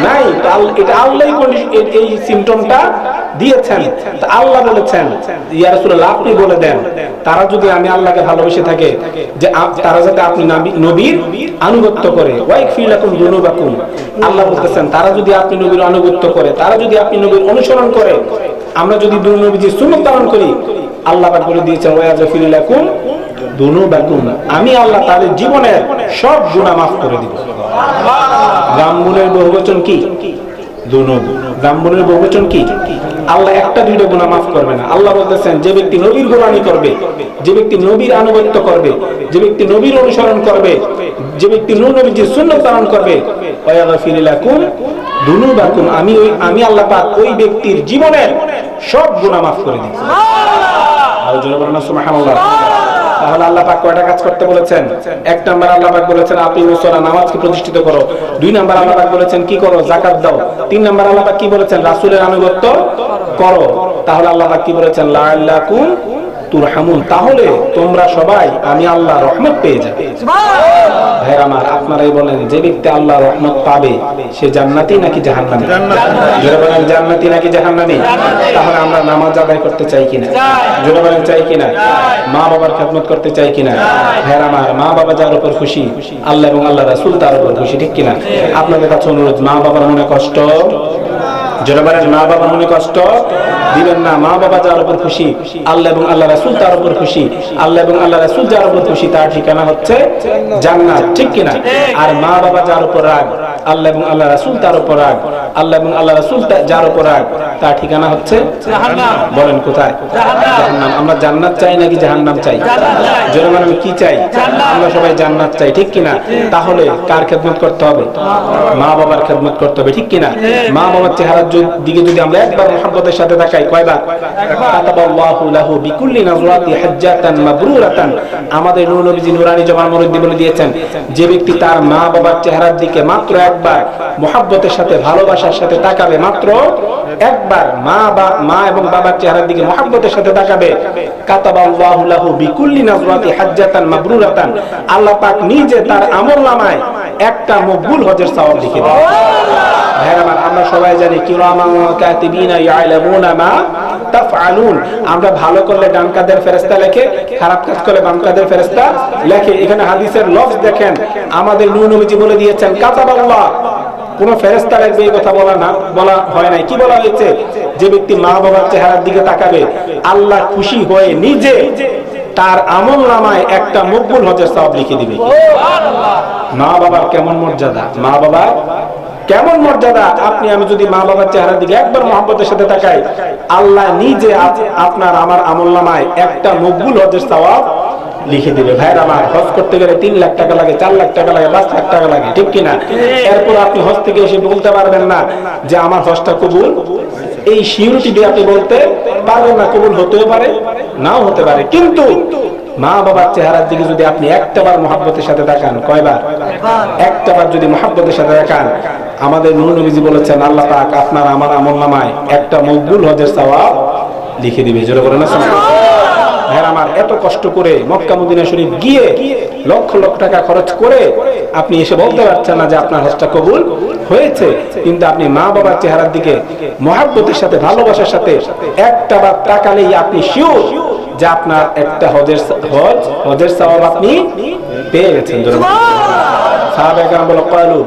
নাই। তো এটা আল্লাহই এই সিম্পটমটা দিয়েছেন। তো আল্লাহ বলেছেন, ইয়া রাসূলুল্লাহ আপনি বলে দেন তারা যদি আমি আল্লাহকে ভালোবেসে থাকে, যে তারা যাতে আপনি নবীর আনুগত্য করে, ওয়াইগফির লাকুম যুনুবাকুম, আল্লাহ বলতেছেন তারা যদি আপনি নবীর আনুগত্য করে, তারা যদি আপনি নবীর অনুসরণ করে, আমরা যদি নবীজির সুন্নাত পালন করি, আল্লাহ পাক বলে দিয়েছেন ওয়াইগফির লাকুম যুনুবাকুম, আমি আল্লাহ তাদের জীবনের সব গুনাহ মাফ করে দিব। যামবুনের বহুবচন কি? যুনুব। যামবুনের বহুবচন কি? আল্লাহ একটা দুইটা গুনাহ মাফ করবে না। আল্লাহ বলতেছেন যে ব্যক্তি নবীর গোলামি করবে, যে ব্যক্তি নবীর আনুগত্য করবে, যে ব্যক্তি নবীর অনুসরণ করবে, যে ব্যক্তি নূর নবীর সুন্নাত পালন করবে, ওয়াইগফির লাকুম যুনুবাকুম, আমি আল্লাহ পাক ওই ব্যক্তির জীবনের সব গুনাহ মাফ করে দিব। আর জোরে বলেন সুবহানাল্লাহ। তাহলে আল্লাহ পাক কয়টা কাজ করতে বলেছেন? এক নাম্বার আল্লাহ পাক বলেছেন আকিমুস সালাহ, নামাজকে প্রতিষ্ঠিত করো। দুই নাম্বার আল্লাহ পাক বলেছেন কি করো? যাকাত দাও। তিন নাম্বার আল্লাহ পাক কি বলেছেন? রাসূলের আনুগত্য করো। তাহলে আল্লাহ পাক কি বলেছেন? লাআল্লাকুম তুরহামুন, তাহলে তোমরা সবাই আমি আল্লাহ রহমত পেয়ে যাবে। ভাই আমার, আপনারাই বলেন যে ব্যক্তি আল্লাহ রহমত পাবে সে জান্নাতি নাকি জাহান্নামী? জোরে বলেন জান্নাতি নাকি জাহান্নামী? তাহলে আমরা নামাজ আদায় করতে চাই কিনা? জোরে বলেন চাই কিনা? মা বাবার খেদমত করতে চাই কিনা? ভাই আমার, মা বাবা যার উপর খুশি আল্লাহ এবং আল্লাহ রাসূল তার উপর খুশি, ঠিক কিনা? আপনাদের কাছে অনুরোধ, মা বাবার মনে কষ্ট, জোরে বলেন মা বাবার মনে কষ্ট দিবেন না। মা বাবা যার উপর খুশি আল্লাহ এবং আল্লাহ রাসূল তার উপর খুশি, আল্লাহ এবং আল্লাহ রাসূল যার উপর খুশি তার ঠিকানা হচ্ছে জান্নাত, ঠিক কিনা? আর মা বাবা যার উপর রাগ, আল্লাহ এবং আল্লাহ রাসূল তার উপর রাগ, আল্লাহ এবং আল্লাহ রাসূল যার উপর রাগ তার ঠিকানা হচ্ছে জাহান্নাম। বলেন কোথায়? জাহান্নাম। আমরা জান্নাত চাই নাকি জাহান্নাম চাই? জোরে বলেন কি চাই? আমরা সবাই জান্নাত চাই, ঠিক কিনা? তাহলে কার খেদমত করতে হবে? মা বাবার খেদমত করতে হবে, ঠিক কিনা? মা বাবার চেহারার দিকে যদি আমরা একবার মুহাব্বতের সাথে তাকাই, কয়বার? কাতাবাল্লাহু লাহু বিকুল্লি নাজরাতি হাজ্জাতান মাবরুরাতান, আমাদের নূর নবীজি নূরানী জবান মুরব্বি বলে দিয়েছেন যে ব্যক্তি তার মা বাবার চেহারার দিকে মাত্র একবার মুহাব্বতের সাথে ভালোবাসার সাথে তাকাবে, মাত্র একবার মা এবং বাবার চেহারার দিকে মুহাব্বতের সাথে তাকাবে, কাতাবাল্লাহু লাহু বিকুল্লি নাজরাতি হাজ্জাতান মাবরুরাতান, আল্লাহ পাক নিজে তার আমলনামায় একটা মকবুল হজের সওয়াব লিখে দেন। আমরা সবাই জানি কিরামান কাতিবিনা ইয়ালামুনা মা তাফআলুন, আমরা ভালো করলে ডান কাদের ফেরেশতা লেখে, খারাপ কাজ করলে বাম কাদের ফেরেশতা লেখে। এখানে হাদিসের লফজ দেখেন, আমাদের নূর নবীজি বলে দিয়েছেন কাতাবাল্লাহ, কোন ফেরেশতা লিখবে এই কথা বলা হয় নাই। কি বলা হয়েছে? যে ব্যক্তি মা বাবার চেহারার দিকে তাকাবে আল্লাহ খুশি হয়ে নিজে তার আমলনামায় একটা মকবুল হজের সওয়াব লিখে দিবে। মা বাবার কেমন মর্যাদা, মা বাবার কেমন মর্যাদা! আপনি আমি যদি মা বাবার চেহারার দিকে একবার মহব্বতের সাথে তাকাই, আল্লাহ নিজে আপনার আমার আমলনামায় একটা মকবুল হজের সওয়াব লিখে দিবে। ভাইরা আমার, হজ করতে গেলে 3 লাখ টাকা লাগে, 4 লাখ টাকা লাগে, 5 লাখ টাকা লাগে, ঠিক কিনা? এরপর আপনি হজ থেকে এসে বলতে পারবেন না যে আমার হজটা কবুল। এই সিউরিটি দিয়ে আপনি বলতে পারবেন না, কবুল হতেও পারে নাও হতে পারে। কিন্তু মা বাবার চেহারার দিকে যদি আপনি একটাবার মহব্বতের সাথে তাকান, কয়বার? একটাবার যদি মহব্বতের সাথে তাকান, আমাদের নূর নবীজি বলেছেন আল্লাহ পাক আপনার আমার আমলনামায় একটা মকবুল হজের সওয়াব লিখে দিবে। জোরে বলেন না সুবহানাল্লাহ। ভাইরা আমার, এত কষ্ট করে মক্কা মদিনা শরীফ গিয়ে লক্ষ লক্ষ টাকা খরচ করে আপনি এসে বলতে পারছেন না যে আপনার হজটা কবুল হয়েছে, কিন্তু আপনি মা বাবার চেহারার দিকে মহব্বতের সাথে ভালোবাসার সাথে একটাবার তাকালেই আপনি শিওর যে আপনার একটা হজের সওয়াব আপনি পেয়ে গেছেন। সাহাবায়ে কেরাম বলে ক্বালু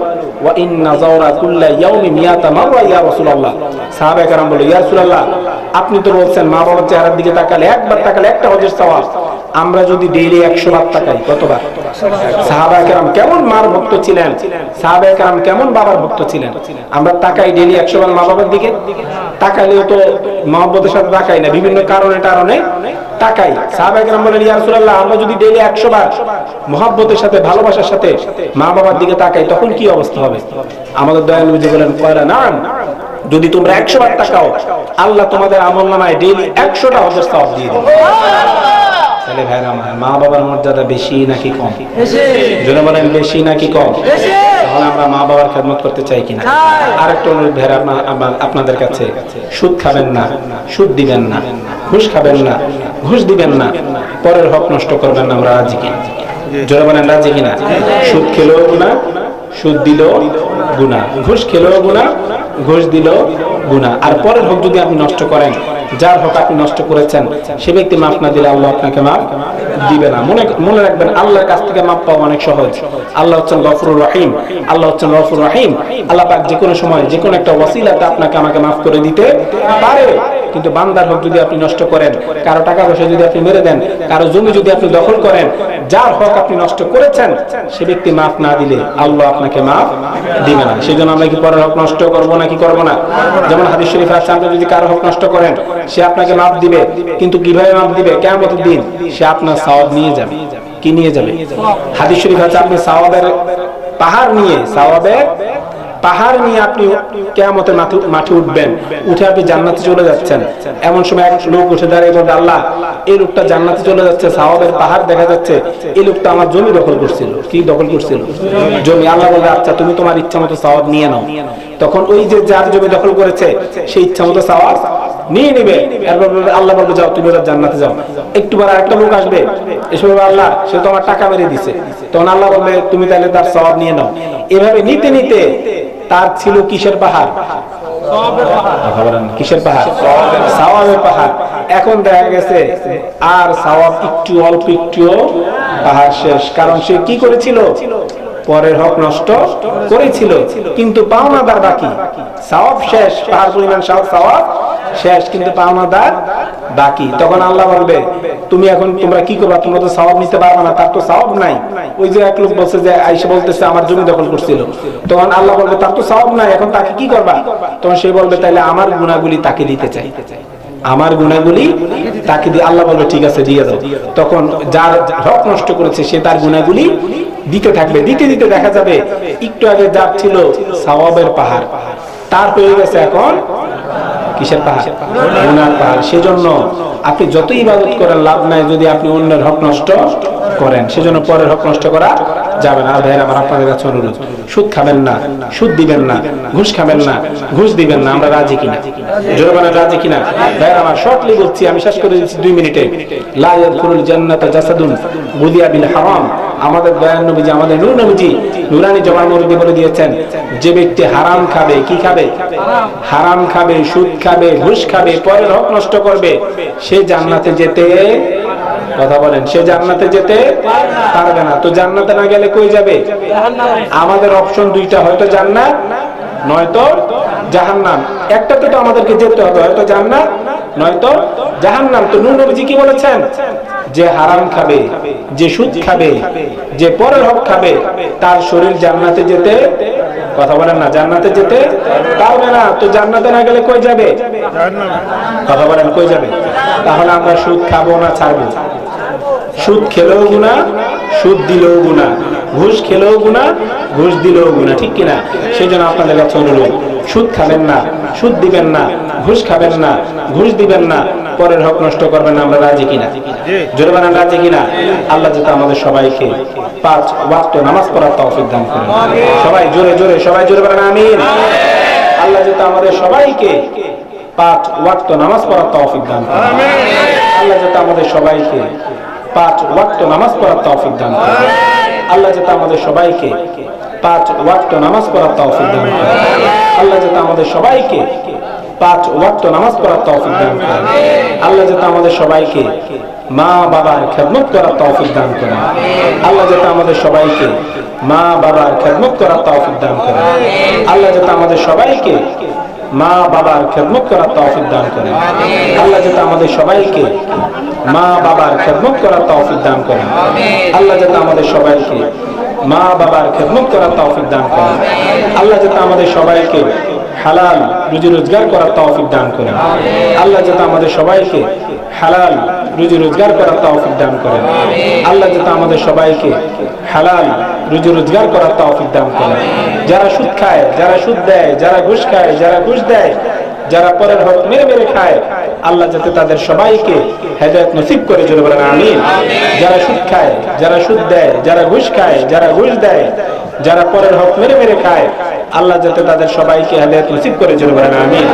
ওয়া ইন্না যাওরা কুল্লা ইয়াউমি মিয়াতা মাররা ইয়া রাসূলুল্লাহ, সাহাবায়ে কেরাম বলে ইয়া রাসূলুল্লাহ আপনি তো বলছেন মা বাবার চেহারার দিকে তাকালে একবার তাকালে একটা হজের সওয়াব, আমরা যদি ডেইলি 100 বার তাকাই কতবার? সাহাবায়ে কেরাম কেমন মার ভক্ত ছিলেন, সাহাবায়ে কেরাম কেমন বাবার ভক্ত ছিলেন। আমরা তাকাই ডেইলি 100 বার মা বাবার দিকে, তাকাইলেও তো মহব্বতের সাথে তাকাই না, বিভিন্ন কারণে তাকাই। সাহাবায়ে কেরাম বলেন ইয়া রাসূলুল্লাহ আমরা যদি ডেইলি 100 বার মহব্বতের সাথে ভালোবাসার সাথে মা বাবার দিকে তাকাই, তখন কি অবস্থা হবে? আমাদের দয়াল নবী বলেন কয়রা নাম, যদি তোমরা 100 বার তাকাও আল্লাহ তোমাদের আমলনামায় ডেইলি 100টা হজের সওয়াব দিয়ে দেবে। তাহলে ভাইরা আমার, মা বাবার মর্যাদা বেশি নাকি কম? জোরে বলেন বেশি নাকি কম? তাহলে আমরা মা বাবার খেদমত করতে চাই কিনা? আরেকটা অনুরোধ ভাইরা আপনাদের কাছে, সুদ খাবেন না, সুদ দিবেন না, ঘুষ খাবেন না, ঘুষ দিবেন না, পরের হক নষ্ট করবেন না। আমরা রাজি কিনা? জোরে বলেন রাজি কিনা? সুদ খেলেও গুনাহ, সুদ দিলেও গুনাহ, ঘুষ খেলেও গুনাহ, ঘুষ দিলেও গুনাহ। আর পরের হক যদি আপনি নষ্ট করেন, যার হক আপনি নষ্ট করেছেন সে ব্যক্তি মাফ না দিলে আল্লাহ আপনাকে মাফ দিবে না। মনে রাখবেন, আল্লাহর কাছ থেকে মাফ পাওয়া অনেক সহজ। আল্লাহ হচ্ছেন গফুরুর রহিম, আল্লাহ হচ্ছেন রউফুর রহিম। আল্লাহ পাক যে কোনো সময় যে কোনো একটা ওসিলাতে আপনাকে আমাকে মাফ করে দিতে পারে। কিন্তু বান্দার হক যদি আপনি নষ্ট করেন, কারো টাকা পয়সা যদি আপনি মেরে দেন, কারো জমি যদি আপনি দখল করেন, যার হক আপনি নষ্ট করেছেন সে ব্যক্তি মাফ না দিলে আল্লাহ আপনাকে মাফ দিবে না। সেজন্য আমরা কি পরের হক নষ্ট করব না কি করব না? যেমন হাদিস শরীফে আছে, আপনি যদি কারো হক নষ্ট করেন সে আপনাকে মাফ দিবে, কিন্তু কিভাবে মাফ দিবে? কিয়ামতের দিন সে আপনার সওয়াব নিয়ে যাবে। কি নিয়ে যাবে? হাদিস শরীফে আছে, আপনি সওয়াবের পাহাড় নিয়ে, সওয়াবের পাহাড় নিয়ে আপনি কিয়ামতের মাঠে উঠবেন, উঠে আপনি জান্নাতে চলে যাচ্ছেন। এমন সময় এক লোক উঠে দাঁড়িয়ে বলবে, আল্লাহ এই লোকটা জান্নাতে চলে যাচ্ছে, সওয়াবের পাহাড় দেখা যাচ্ছে, এই লোকটা আমার জমি দখল করছিল। কি দখল করছিল? জমি। আল্লাহ বলবে, আচ্ছা তুমি তোমার ইচ্ছা মতো সওয়াব নিয়ে নাও। তখন ওই যে যার জমি দখল করেছে সেই ইচ্ছা মতো সওয়াব নিয়ে নেবে। এরপর আল্লাহ বলবে, যাও তুমি এবার জান্নাতে যাও। একটু পর আরেকটা লোক আসবে, এসে বলবে, আল্লাহ সে তো আমার টাকা মেরে দিছে। তখন আল্লাহ বলবে, তুমি তাহলে তার সওয়াব নিয়ে নাও। এভাবে নিতে নিতে তার ছিল কিসের পাহাড়? কিসের পাহাড়? সওয়াবের পাহাড়। এখন দেখা গেছে আর সওয়াব একটু, অল্প একটু, পাহাড় শেষ। কারণ সে কি করেছিল? পরের হক নষ্ট করেছিল, কিন্তু পাওনাদার বাকি। সওয়াব শেষ, পাহাড় পরিমাণ সওয়াব শেষ, কিন্তু পাওনাদার বাকি। তখন আল্লাহ বলবে, তুমি এখন তোমরা কি করবা? তোমরা তো সওয়াব নিতে পারবে না, তার তো সওয়াব নাই। ওই যে এক লোক বলছে যে আয়েশা বলতেছে আমার জমি দখল করছিল, তখন আল্লাহ বলবে তার তো সওয়াব নাই, এখন তাকে কি করবা? তখন সে বলবে, তাইলে আমার গুনাহগুলি তাকে দিতে চাই, আমার গুনাহগুলি তাকে দিয়ে। আল্লাহ বলবে, ঠিক আছে দিয়ে দাও। তখন যার হক নষ্ট করেছে সে তার গুনাহগুলি দিতে থাকবে। দিতে দিতে দেখা যাবে একটু আগে যার ছিল সওয়াবের পাহাড়, তার হয়ে গেছে এখন কিসের পাহাড়? গুনার পাহাড়। সেজন্য আপনি যত ইবাদত করেন লাভ নাই যদি আপনি অন্যের হক নষ্ট করেন। সেজন্য পরের হক নষ্ট করা যাবে না। আর ভাইয়ের আমার, আপনাদের কাছে অনুরোধ, সুদ খাবেন না, সুদ দিবেন না, ঘুষ খাবেন না, ঘুষ দিবেন না। আমরা রাজি কিনা? জোরে বলেন রাজি কিনা? ভাইয়ের আমার, শর্টলি বলছি, আমি শেষ করে দিচ্ছি 2 মিনিটে। লা ইয়াদখুলুল জান্নাতা জাসাদুন গুদিয়া বিল হারাম। আমাদের দয়াল নবীজি, আমাদের নূর নবীজি নুরানি জমার মধ্যে বলে দিয়েছেন, যে ব্যক্তি হারাম খাবে, কি খাবে? হারাম খাবে, সুদ খাবে, ঘুষ খাবে, পরের হক নষ্ট করবে, সে জান্নাতে যেতে, কথা বলেন, সে জান্নাতে যেতে পারবে না। তো জান্নাতে না গেলে কই যাবে? আমাদের অপশন 2টা, হয়তো জান্নাত নয়তো জাহান্নাম। একটাতে তো আমাদেরকে যেতে হবে, হয়তো জান্নাত নয়তো জাহান্নাম। তো নূর নবীজি কি বলেছেন? যে হারাম খাবে, যে সুদ খাবে, যে পরের হক খাবে, তার শরীর জান্নাতে যেতে, কথা বলেন না, জান্নাতে যেতে পারবে না। তো জান্নাতে না গেলে কই যাবে? কথা বলেন কই যাবে? তাহলে আমরা সুদ খাবো না ছাড়বো? সুদ খেলেও গুনাহ, সুদ দিলেও গুনাহ, ঘুষ খেলেও গুনাহ, ঘুষ দিলেও গুনাহ, ঠিক কিনা? সেই জন্য আপনাদের কাছে অনুরোধ, সুদ খাবেন না, সুদ দিবেন না, ঘুষ খাবেন না, ঘুষ দিবেন না, পরের হক নষ্ট করবেন না। আমরা রাজি কিনা? জোরে বলেন রাজি কিনা? আল্লাহ যাতে আমাদের সবাইকে 5 ওয়াক্ত নামাজ পড়ার তৌফিক দান করেন। সবাই জোরে জোরে, সবাই জোরে বলেন আমিন। আল্লাহ যাতে আমাদের সবাইকে 5 ওয়াক্ত নামাজ পড়ার তৌফিক দান করেন। আল্লাহ যাতে আমাদের সবাইকে 5 ওয়াক্ত নামাজ পড়ার তৌফিক দান করেন। আল্লাহ যাতে আমাদের সবাইকে 5 ওয়াক্ত নামাজ পড়ার তৌফিক দান করেন। আল্লাহ যাতে আমাদের সবাইকে 5 ওয়াক্ত নামাজ পড়ার তৌফিক দান করেন। আল্লাহ যাতে আমাদের সবাইকে মা বাবার খেদমত করার তৌফিক দান করেন। আল্লাহ যাতে আমাদের সবাইকে মা বাবার খেদমত করার তৌফিক দান করেন। আল্লাহ যাতে আমাদের সবাইকে মা বাবার খেদমত করার তৌফিক দান করেন। আল্লাহ যাতে আমাদের সবাইকে মা বাবার খেদমত করার তৌফিক দান করেন। আল্লাহ যাতে আমাদের সবাইকে মা বাবার খেদমত করার তৌফিক দান করেন। আল্লাহ যাতে আমাদের সবাইকে হালাল রুজি রোজগার করার তৌফিক দান করেন। আল্লাহ যাতে আমাদের সবাইকে হালাল রুজি রোজগার করার তৌফিক দান করেন। আল্লাহ যাতে আমাদের সবাইকে হালাল রুজি রোজগার করার তৌফিক দান করেন। যারা সুদ খায়, যারা সুদ দেয়, যারা ঘুষ খায়, যারা ঘুষ দেয়, যারা পরের হক মেরে মেরে খায়, আল্লাহ যাতে তাদের সবাইকে হেদায়েত নসিব করে, জোরে বলেন আমিন। যারা সুদ খায়, যারা সুদ দেয়, যারা ঘুষ খায়, যারা ঘুষ দেয়, যারা পরের হক মেরে মেরে খায়, আল্লাহ যাতে তাদের সবাইকে হেদায়েত নসিব করে, জোরে বলেন আমিন।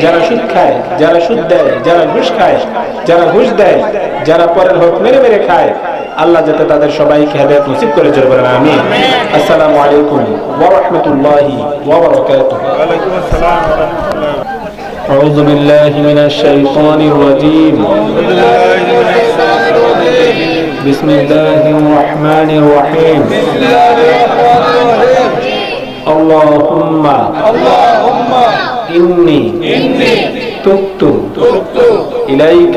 যারা সুদ খায়, যারা সুদ দেয়, যারা ঘুষ খায়, যারা ঘুষ দেয়, যারা পরের হক মেরে মেরে খায়, আল্লাহ যাতে তাদের সবাইকে হেদায়েত নসিব করে, জোরে বলেন আমিন। আসসালামু আলাইকুম ওয়া রাহমাতুল্লাহি ওয়া বারাকাতুহু। ওয়া আলাইকুম আসসালাম ওয়া রাহমাতুল্লাহ। أعوذ بالله من الشيطان الرجيم. بسم الله الرحمن الرحيم. اللهم إني تبت إليك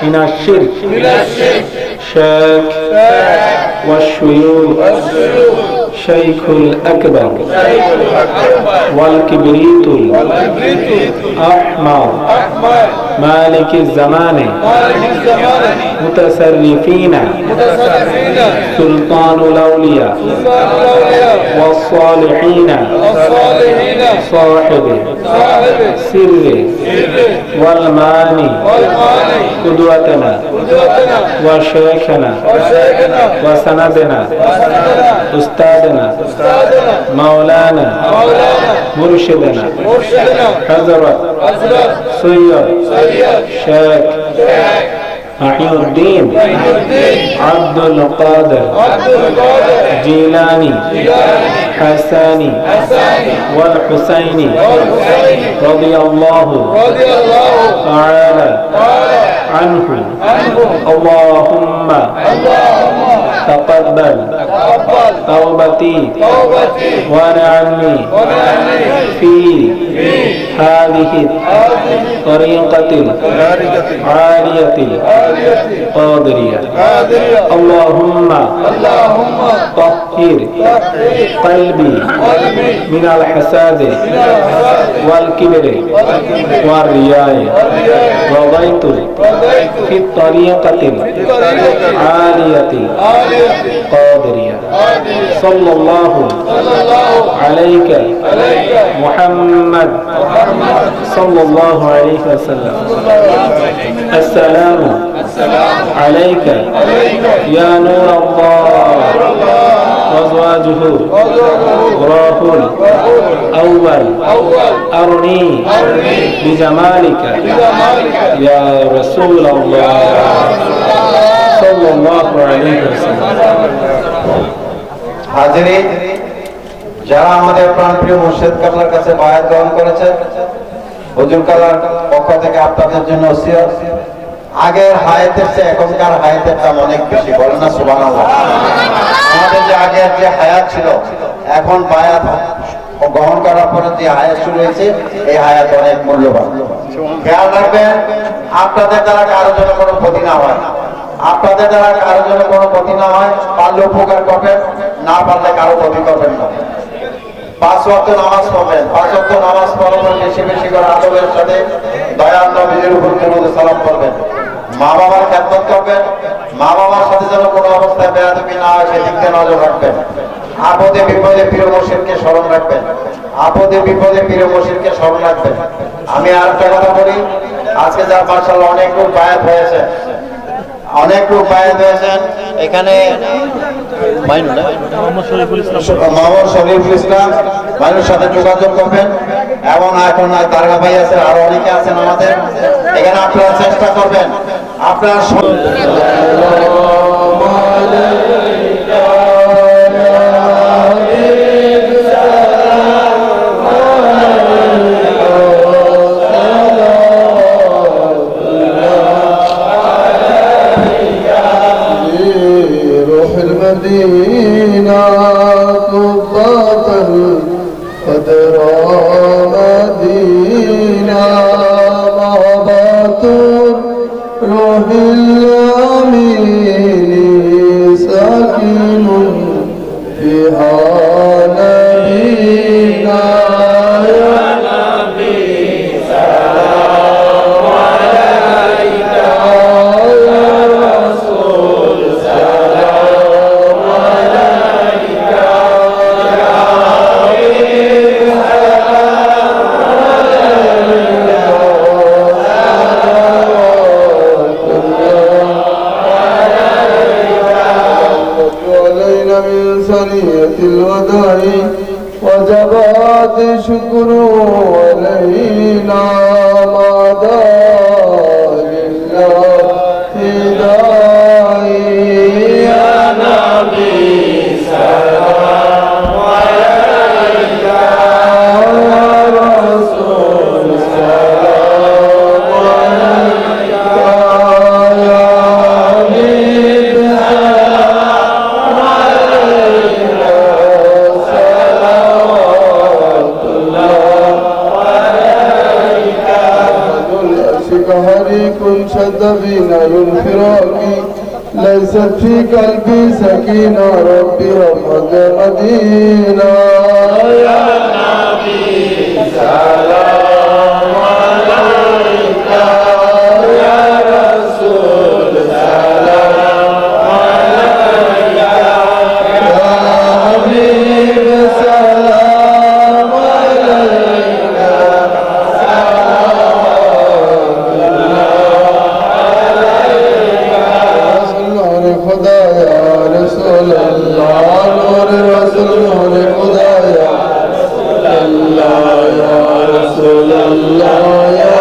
من الشرك شاك والشيوخ شيخ الأكبر والكبريت الأحمر مالك الزمان متصرفين سلطان الأولياء والصالحين صاحب سر والماني قدوتنا وشيخنا وسندنا أستاذنا مولانا مرشدنا حضرت سيد شيخ محي الدين عبد القادر جيلاني حساني والحسيني رضي الله تعالى عنه. اللهم تقبل توبتي ونعمي في هذه الطريقة العالية القادرية. اللهم طهر قلبي من الحساد والكبر والرياء. رضيت في الطريقة العالية القادرية. صلى الله عليك محمد صلى الله عليه وسلم. السلام عليك يا نور الله وأزواجه غراه الأول أرني بجمالك يا رسول الله صلى الله عليه وسلم. হাজিরিন, যারা আমাদের প্রাণপ্রিয় মুর্শিদ কাবলার কাছে বায়াত গ্রহণ করেছে, হুজুর কাবলার পক্ষ থেকে আপনাদের জন্য ওসিয়ত, আগের হায়াতের চেয়ে এখনকার হায়াতের দাম অনেক বেশি, বলেন না সুবহানাল্লাহ। আমাদের যে আগের যে হায়াত ছিল, এখন বায়াত গ্রহণ করার পরে যে হায়াত শুরু হয়েছে, এই হায়াত অনেক মূল্যবান। খেয়াল রাখবেন, আপনাদের দ্বারা কারো জন্য কোনো ক্ষতি না হয়, আপনাদের দ্বারা কারো জন্য কোনো ক্ষতি না হয়, পারলে উপকার করবেন, না পারলে কারো ক্ষতি করবেন না। 5 ওয়াক্ত নামাজ পড়বেন, 5 ওয়াক্ত নামাজ পড়ার পর বেশি বেশি করে আদবের সাথে দয়াল নবীর উপর দরুদ সালাম করবেন। মা বাবার খেদমত করবেন, মা বাবার সাথে যেন কোনো অবস্থায় বেয়াদবি না হয় সেদিকে নজর রাখবেন। আপদে বিপদে প্রিয় মুর্শিদকে স্মরণ রাখবেন, আপদে বিপদে প্রিয় মুর্শিদকে স্মরণ রাখবেন। আমি আরেকটা কথা বলি, আজকে যার মাশাআল্লাহ অনেক লোক বায়াত হয়েছে, অনেক লোক বায়াত হয়েছেন। এখানে মোহাম্মদ শরীফুল ইসলাম ভাইয়ের সাথে যোগাযোগ করবেন, এবং এখন তারকা ভাই আছে, আরো অনেকে আছেন আমাদের এখানে। আপনারা চেষ্টা করবেন, আপনারা المدينة طباق القدر مدينة مهبطون روح الأمين ساكن فيها نبينا يا نبي سلام عليك يا رسول سلام وجبات شكر علينا ما دار لله داعي يا نبي سلام عليك يا رسول سلام عليك يا حبيب سلام عليك صلوات الله عليك شكهريك شد بنا الفراق ليست في قلبي سكينة ربي رحمة مدينة يا نبي سلام عليك يا رسول سلام عليك يا حبيب سلام عليك نور خدا یا رسول اللہ نور رسول نور خدا یا رسول اللہ یا رسول اللہ یا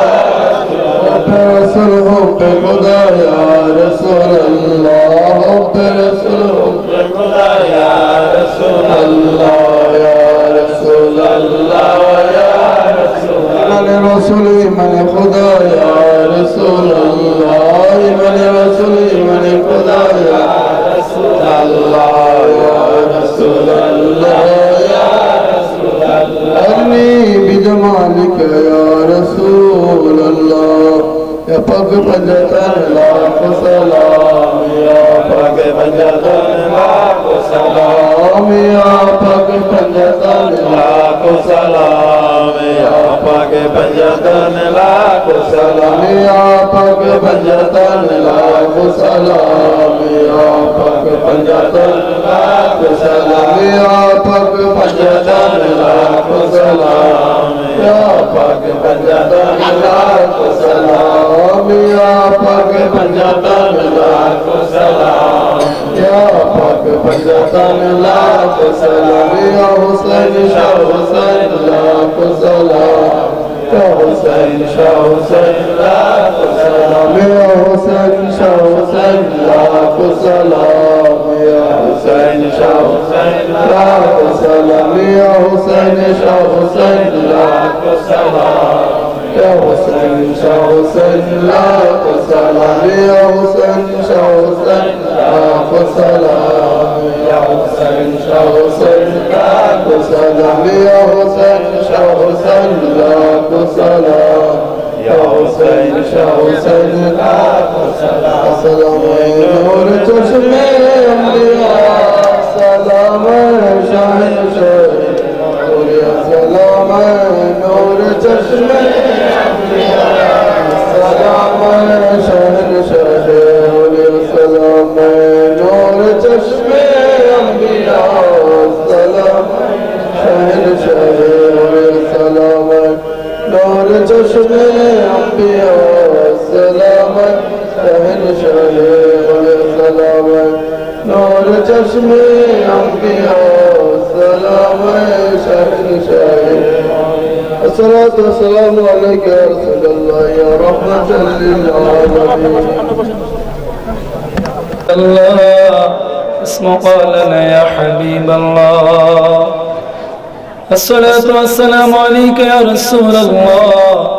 حب رسول حب خدا یا رسول اللہ حب رسول حب خدا یا رسول اللہ یا رسول اللہ یا رسول من رسول من خدا یا رسول اللہ من رسول من خدا یا رسول اللہ یا رسول اللہ یا رسول اللہ ارنی بجمالک یا رسول اللہ یا پاک پنجتن لاکھ سلام یا پاک پنجتن لاکھ سلام یا پاک پنجتن لاکھ سلام یا پاک پنجتن لاکھ سلام یا پاک پنجتن لاکھ سلام یا پاک پنجتن لاکھ سلام یا پاک پنجتن لاکھ سلام یا پاک پنجتن لاکھ سلام یا پاک پنجتن لاکھ سلام یا پاک پنجتن لاکھ سلام یا حسین شاہ حسین لاکھ سلام یا حسین شاہ حسین لاکھ سلام یا حسین شاہ حسین لاکھ سلام یا حسین شاہ حسین لاکھ سلام یا حسین شاہ حسین لاکھ سلام یا حسین شاہ حسین لاکھ سلام یا حسین شاہ حسین لاکھ سلام یا حسین شاہ حسین لاکھ سلام یا حسین شاہ حسین لاکھ سلام یا حسین شاہ حسین لاکھ سلام سلام نور چشم انبیاء سلام شاہ سلام نور چشم سلام شہن شاہ سلام نور چشم انبیاء سلام شہن شاہ سلام نور چشم انبیاء سلام شہن شاہ سلام نور چشم انبیاء سلام شہن شاہ الصلاة والسلام عليك يا رسول الله يا رحمة للعالمين الله اسمه قال لنا يا حبيب الله الصلاة والسلام عليك يا رسول الله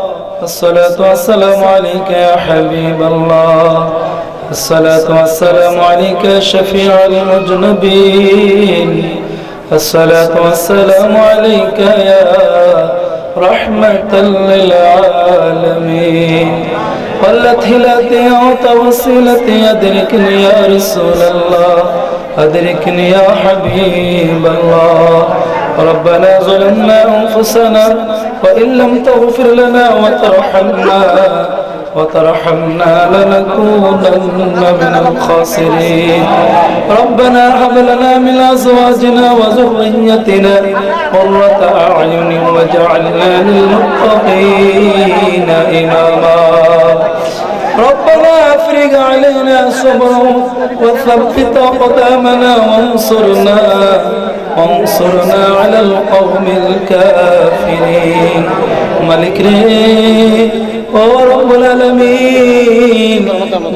الصلاة والسلام عليك يا حبيب الله الصلاة والسلام عليك يا شفيع المذنبين الصلاة والسلام عليك يا رحمة للعالمين قلت هلتي وتوصلتي أدركني يا رسول الله أدركني يا حبيب الله ربنا ظلمنا أنفسنا وإن لم تغفر لنا وترحمنا لنكونن من الخاسرين ربنا هب لنا من أزواجنا وذريتنا قرة أعين واجعلنا للمتقين إماما ربنا افرغ علينا صبرا وثبت أقدامنا وانصرنا وانصرنا على القوم الكافرين مالك ري ও রব্বুল আলামিন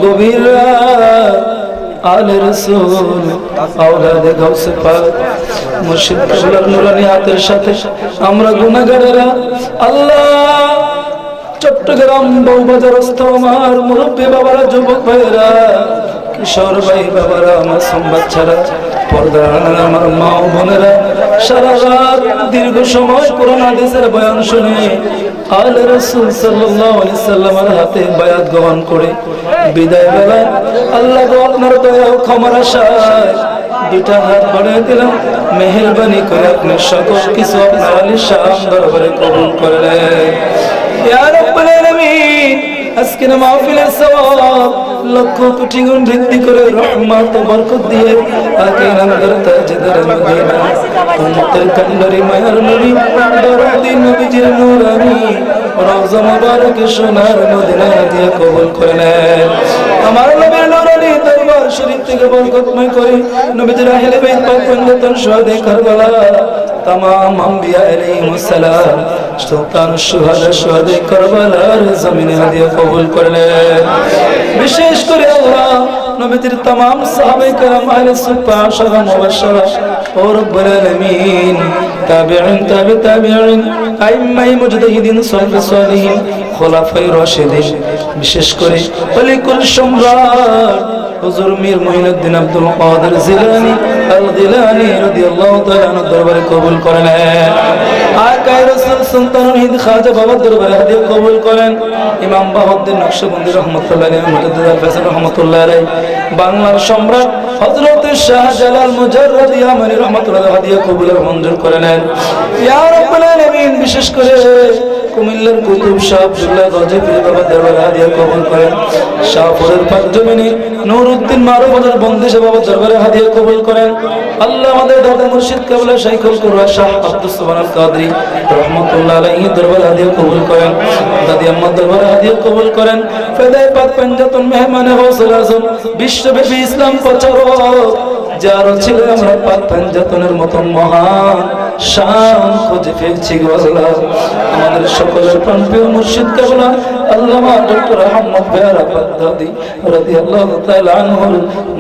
গভীর রাত আলে রাসূল আওলাদে গাউসে পাক মুর্শিদ কেবলার নুরানি হাতের সাথে আমরা গুনাহগারেরা আল্লাহ চট্টগ্রাম বউবাজারস্থ আমার মুরব্বী বাবারা যুবক ভাইরা কিশোর ভাই বাবারা আমার সংবাদ ছাড়া পর্দা আমার মা ও বোনেরা সারা রাত দীর্ঘ সময় কোরআন হাদিসের বয়ান শুনে আলে রাসূল সাল্লাল্লাহু আলাইহি সাল্লামের হাতে বায়াত গ্রহণ করে বিদায় বেলা আল্লাহ গো আপনার দয়া ও ক্ষমার আশায় দুটা হাত বাড়িয়ে দিলাম মেহেরবানি করে আপনি সকল কিছু আপনার আলিশান দরবারে কবুল করলেন ইয়া রাব্বুল আলামিন আজকের মাহফিলের সওয়াব লক্ষ কোটি গুণ বৃদ্ধি করে রহমত ও বরকত দিয়ে আগে আমাদের তাজদার মদিনা উম্মতের কান্ডারি মায়ার নবী দরদি নবীজির নূরানি রওজা মুবারকে সোনার মদিনা দিয়ে কবুল করে নেন আমার নবীর নূরানি দরবার শরীফ থেকে বরকতময় করে নবীজির আহলে বাইত পাক পঞ্জতন শহীদে কারবালা तमाम अंबिया अलैहिमुस सलाम सुल्तान शुहादा शुहादे करबलार जमीने हादिया कबूल करलेन विशेष करे अल्लाह नबीर तमाम साहबे करम अहले सुफ्फा अशरा मुबशरा और रब्बुल आलमीन ताबिईन ताबिईन आइम्मा मुजतहिदिन सलफ सालिहिन खुलाफाए राशिदिन विशेष करे वलिकुल सम्राट হুজুর মীর মুঈনুদ্দিন আব্দুল কাদের জিলানী আল গিলানী রাদিয়াল্লাহু তাআলা আনহু দরবারে কবুল করেন আকা রাসূল সুলতানুল হিন্দ খাজা বাবার দরবারে হাদিয়া কবুল করেন ইমাম বাহাউদ্দিন নকশবন্দি রাহমাতুল্লাহ আলাইহি মুজাদ্দিদ আল ফয়সাল রাহমাতুল্লাহ আলাইহি বাংলার সম্রাট হযরত শাহজালাল মুজাররদ ইয়ামানি রাহমাতুল্লাহ হাদিয়া কবুলের মঞ্জুর করেন ইয়া রাব্বুল আলামিন বিশেষ করে কুমিল্লার কুতুব শাহ আব্দুল্লাহ গজীপুরি বাবা দরবারে হাদিয়া কবুল করেন শাহপুরের পাঁচজমিনী নুরউদ্দিন মারুফাদার বন্দিশা বাবা দরবারে হাদিয়া কবুল করেন আল্লাহ আমাদের দাদা মুর্শিদ কেবলা শাইখুল কুরআন শাহ আব্দুস সুবহান আল কাদরি রাহমাতুল্লাহ আলাইহি দরবারে হাদিয়া কবুল করেন দাদি আম্মা দরবারে হাদিয়া কবুল করেন ফেদায়ে পাক পঞ্জাতন মেহমানে গৌসুল আজম বিশ্বব্যাপী ইসলাম প্রচারক যারা ছিলেন আমরা পাক পঞ্জাতনের মতো মহান শান খুঁজে পেয়েছি গো আল্লাহ আমাদের সকলের প্রাণপ্রিয় মুর্শিদ কেবলা আল্লামা ডক্টর আহমদ বেয়ারা বাগদাদি রাদিয়াল্লাহু তাআলা আনহুর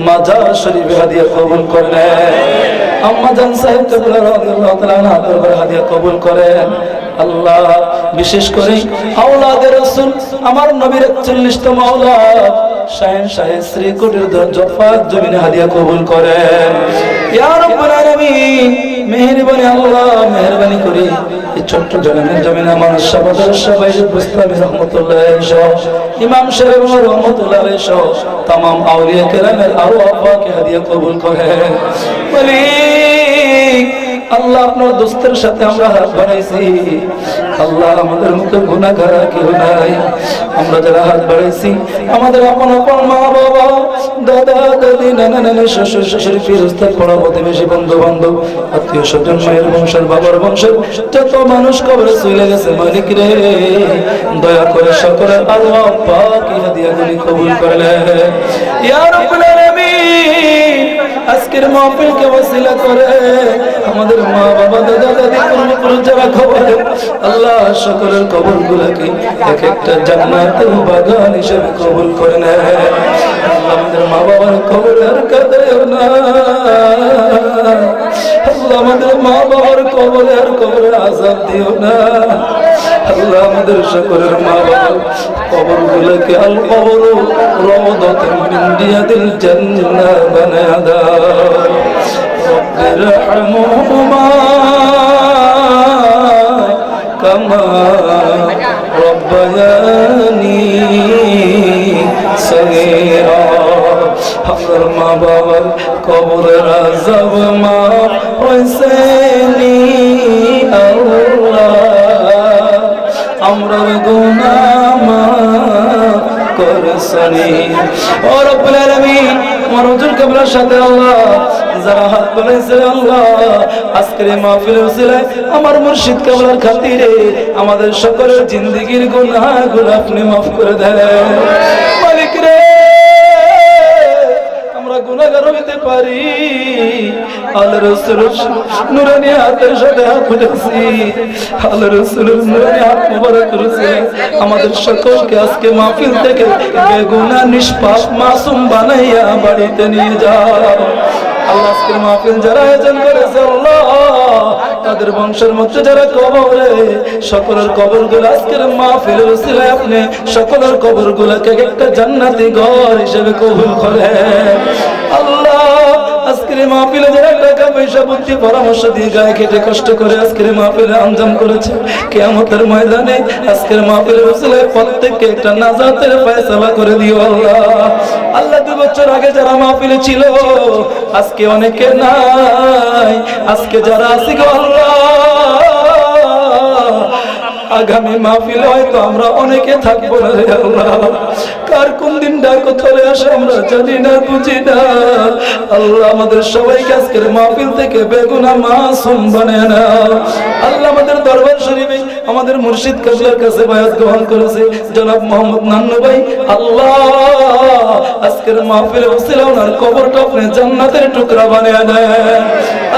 মাজার শরীফে হাদিয়া কবুল করেন আম্মা জান সাহেব কেবলা রাদিয়াল্লাহু তাআলা আনহা দরবারে হাদিয়া কবুল করেন আল্লাহ বিশেষ করে আওলাদে রাসূল আমার নবীর 41তম আওলাদ শাহেন শাহে শ্রী কোটির দরজফাত জমিনে হাদিয়া কবুল করেন ইয়া রাব্বুল আলামিন মেহেরবানি আল্লাহ মেহেরবানি করে এই ছোট্ট জমিনে আমার সাবাদার সবাই বুস্তামি রাহমাতুল্লাহ আলাইহি ইমাম সাহেব রাহমাতুল্লাহ আলাইহি तमाम আউলিয়া কেরামের আরো আব্বাকে হাদিয়া কবুল করেন মালিক আল্লাহ আপনার দোস্তের সাথে আমরা হাত বাড়াইছি আল্লাহ আমাদের মতো গুনাহগার কেউ নাই আমরা যারা হাত বাড়াইছি আমাদের আপন আপন মা বাবা দাদা দাদি নানা নানা শ্বশুর শাশুড়ি ফিরস্তার পড়া প্রতিবেশী বন্ধু বান্ধব আত্মীয় স্বজন মায়ের বংশের বাবার বংশের যত মানুষ কবরে চলে গেছে মালিক রে দয়া করে সকলের আল্লাহ পাক হাদিয়া গুলি কবুল করলেন ইয়া রাব্বুল আলামিন আজকের মাহফিলকে ওসিলা করে আমাদের মা বাবা দাদা দাদি পূর্বপুরুষ যারা খবর আল্লাহ সকলের কবরগুলোকে এক একটা জান্নাতের বাগান হিসেবে কবুল করে নেয় আল্লাহ আমাদের মা বাবার কবর আর কাঁদেও না আল্লাহ আমাদের মা বাবার কবর আর কবরে আযাব দিও না আল্লাহ আমাদের সকলের মা বাবার কবরগুলোকে আল কবর রওদাতুম মিন রিয়াদিল জান্নাহ বানায়া দাও রব্বিরহামহুমা কামা রব্বায়ানি সগীরা আমার মা বাবার কবরের আযাব মা হইছেনি আল্লাহ আমরা গুনাহ মাফ করছনি ও রব্বুল আলামিন আমার হুজুর কেবলার সাথে আল্লাহ যারা হাত বাড়াইছে আল্লাহ আজকের এই মাহফিলের উসিলায় আমার মুর্শিদ কেবলার খাতিরে আমাদের সকলের জিন্দেগীর গুনাহগুলো আপনি মাফ করে দেন মালিক রে আমরা গুনাহগার হইতে পারি। আল্লাহ রাসূলের নূরানি হাতের সাথে হাত উঠেছি, আল্লাহ রাসূলের নূরানি হাত মোবারক করেছে আমাদের সকলকে আজকে মাহফিল থেকে বেগুনাহ নিষ্পাপ মাসুম বানাইয়া বাড়িতে নিয়ে যাও। আল্লাহ আজকের মাহফিল যারা আয়োজন করেছে আল্লাহ তাদের বংশের মধ্যে যারা কবরে, সকলের কবরগুলো আজকের মাহফিলের উসিলায় আপনি সকলের কবরগুলোকে একটা জান্নাতি ঘর হিসেবে কবুল করেন। আল্লাহ আজকের মাহফিলে যারা টাকা পয়সা বুদ্ধি পরামর্শ দিয়ে গায়ে খেটে কষ্ট করে আজকের মাহফিলে আঞ্জাম করেছে, কিয়ামতের ময়দানে আজকের মাহফিলের উসিলায় প্রত্যেককে একটা নাজাতের ফয়সালা করে দিও আল্লাহ। আল্লাহ 2 বছর আগে যারা মাহফিলে ছিল আজকে অনেকে নাই, আজকে যারা আছে গো আল্লাহ আগামী মাহফিলে হয়তো আমরা অনেকে থাকবো না রে আল্লাহ। কার কোন দিন ডাক চলে আসে আমরা জানি না, বুঝি না। আল্লাহ আমাদের সবাইকে আজকের মাহফিল থেকে বেগুনাহ মাসুম বানায় না। আল্লাহ আমাদের দরবার শরীফে আমাদের মুর্শিদ কাবলার কাছে বায়াত গ্রহণ করেছে জনাব মোহাম্মদ নান্নু ভাই, আল্লাহ আজকের মাহফিলে ওসিলা ওনার কবরটা আপনি জান্নাতের টুকরা বানায় দেন।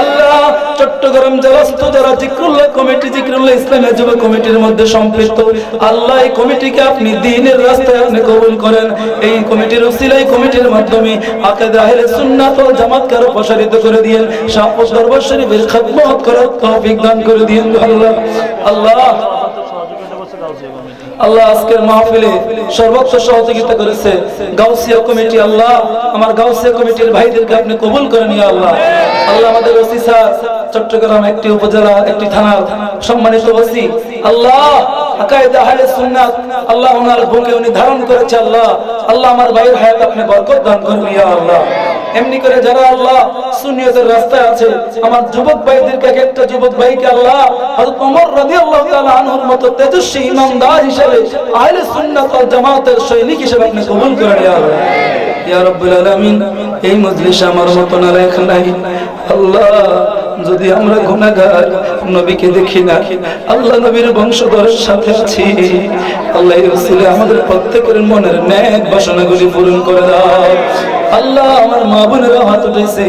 আল্লাহ চট্টগ্রাম জেলাস্থ যারা জিকরুল্লাহ কমিটি, জিকরুল্লাহ ইসলামিয়া যুব কমিটির মধ্যে সম্পৃক্ত, আল্লাহ এই কমিটিকে আপনি দ্বীনের রাস্তায় আপনি কবুল করেন। এই কমিটির উসিলায় কমিটির মাধ্যমে আকীদা আহলে সুন্নাত ওয়াল জামাতকে আরো প্রসারিত করে দিয়েন, শাহপুর দরবার শরীফের খিদমত করার তৌফিক দান করে দিয়েন আল্লাহ। আল্লাহ আল্লাহ আজকের মাহফিলে সর্বোচ্চ সহযোগিতা করেছে গাউসিয়া কমিটি, আল্লাহ আমার গাউসিয়া কমিটির ভাইদেরকে আপনি কবুল করেন ইয়া আল্লাহ। আল্লাহ আমাদের ওসি স্যার চট্টগ্রাম একটি উপজেলা একটি থানার সম্মানিত ওসি, আল্লাহ আকীদা আহলে সুন্নাত আল্লাহ ওনার বুকে উনি ধারণ করেছে আল্লাহ। আল্লাহ আমার ভাইয়ের হায়াত আপনি বরকত দান করুন ইয়া আল্লাহ। এমনি করে যারা আল্লাহ সুন্নিয়তের রাস্তায় আছে আমার যুবক ভাইদেরকে একটা যুবক ভাইকে আল্লাহ হযরত ওমর রাদিয়াল্লাহু তাআলা আনহুর মতো তেজস্বী ইমানদার হিসেবে আহলে সুন্নাত ওয়াল জামাতের সৈনিক হিসেবে আপনি কবুল করেন ইয়া আল্লাহ। ইয়া রাব্বুল আলামিন এই মজলিসে আমার মত না লেখা নাই আল্লাহ, যদি আমরা গুনাহগার নবীকে দেখি না, আল্লাহ নবীর বংশধরের সাথে আছি আল্লাহ এই ওসিলায় আমাদের প্রত্যেকের মনের নেক বাসনাগুলি পূরণ করে দাও আল্লাহ। আমার মা বোনেরা হাত উঠেছে,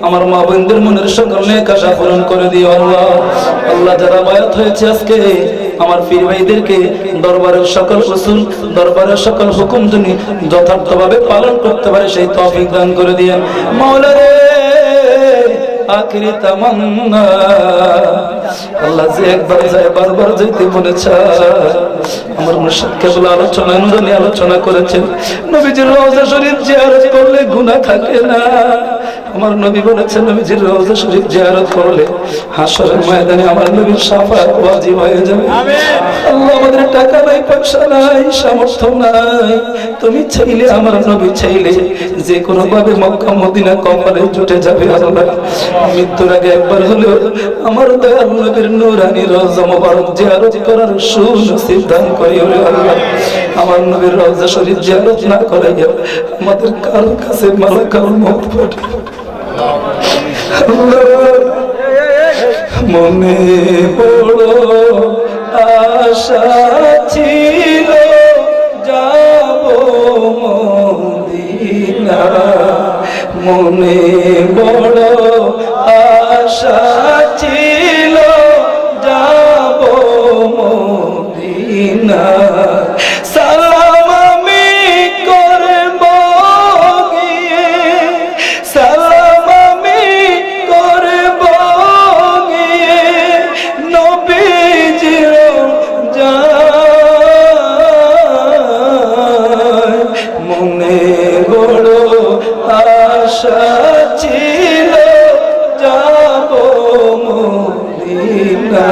আমার মা বোনদের মনের সকল নেক আশা পূরণ করে দিও আল্লাহ। আল্লাহ যারা বায়াত হয়েছে আজকে আমার পীর ভাইদেরকে দরবারের সকল উসুল দরবারের সকল হুকুম যিনি যথার্থভাবে পালন করতে পারে সেই তৌফিক দান করে দিয়েন মাওলা রে। আখিরি তামান্না আল্লাহ যে একবার যায় বারবার যেতে মনে চায়। আমার মুর্শিদ কেবল আলোচনা নুরানি আলোচনা করেছেন নবীজির রওজা শরীফ জিয়ারত করলে গুনাহ থাকে না। আমার নবী বলেছেন নবীজির রওজা শরীফ জিয়ারত করলে হাশরের ময়দানে আমার নবীর শাফাআত ওয়াজিব হয়ে যাবে। আল্লাহ আমাদের টাকা নাই, পয়সা নাই, সামর্থ্য নাই, তুমি চাইলে আমার নবী চাইলে যে কোনো ভাবে মক্কা মদিনা কপালে জুটে যাবে আল্লাহ। মৃত্যুর আগে একবার হলেও আমার দয়াল নবীর নূরানি রওজা মোবারক জিয়ারত করার সুনসিব দান করিও আল্লাহ। আমার নবীর রওজা শরীফ জিয়ারত না করাইয়া আমাদের কারো কাছে মালাকুল মউত পাঠাও মনে বড় আশা ছিল যাব মদিনা, মনে বড় আশা ছিল যাব মদিনা। সালাম আমি করব গিয়ে, সালাম আমি করব গিয়ে নবীজির যায়, মনে বড় আশা ছিল যাব মদিনা।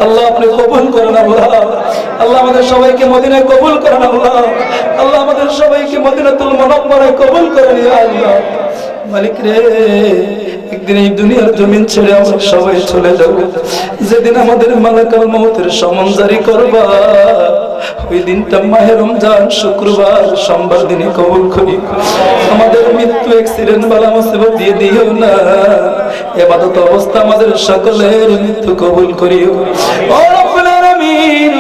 আল্লাহ আপনি কবুল করেন আল্লাহ। আল্লাহ আমাদের সবাইকে মদিনায় কবুল করেন আল্লাহ। আল্লাহ আমাদের সবাইকে মদিনাতুল মুনাওয়ারায় কবুল করেন ইয়া আল্লাহ। মালিক রে একদিন এই দুনিয়ার জমিন ছেড়ে আমরা সবাই চলে যাব, যেদিন আমাদের মালাকুল মউতের সমন জারি করবা ওই দিনটা মাহে রমজান শুক্রবার সোমবার দিনে কবুল করি। আমাদের মৃত্যু অ্যাক্সিডেন্ট বালা মুসিবত দিয়ে দিও না, ইবাদত অবস্থা আমাদের সকলের মৃত্যু কবুল করিও ও রব্বুল আলামিন।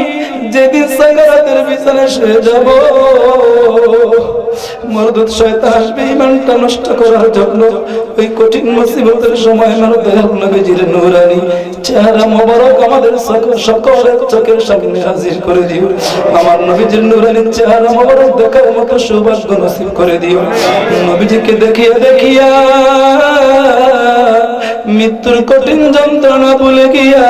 যেদিন সাগরাতের বিছানায় শুয়ে যাব মরদুদ শয়তান আসবে ঈমানটা নষ্ট করার জন্য। ওই কঠিন মুসিবতের সময় আমার দয়াল নবীজির নূরানি চেহারা মোবারক আমাদের সকলের চোখের সামনে হাজির করে দিও। আমার নবীজির নূরানি চেহারা মোবারক দেখার মতো সৌভাগ্য নসিব করে দিও। নবীজিকে দেখিয়া দেখিয়া মৃত্যুর কঠিন যন্ত্রণা ভুলে গিয়া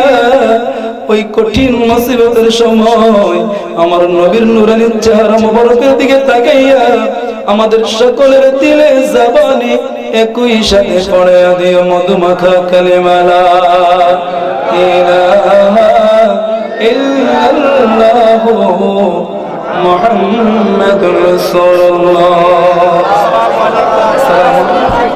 ওই কঠিন মুসিবতের সময় আমার নবীর নূরানির চেহারা মোবারকের দিকে তাকাইয়া আমাদের সকলের দিলে জবানে একই সাথে পড়ে দিও মধুমাখা কালিমা লা ইলাহা ইল্লাল্লাহু মুহাম্মাদুর রাসূলুল্লাহ।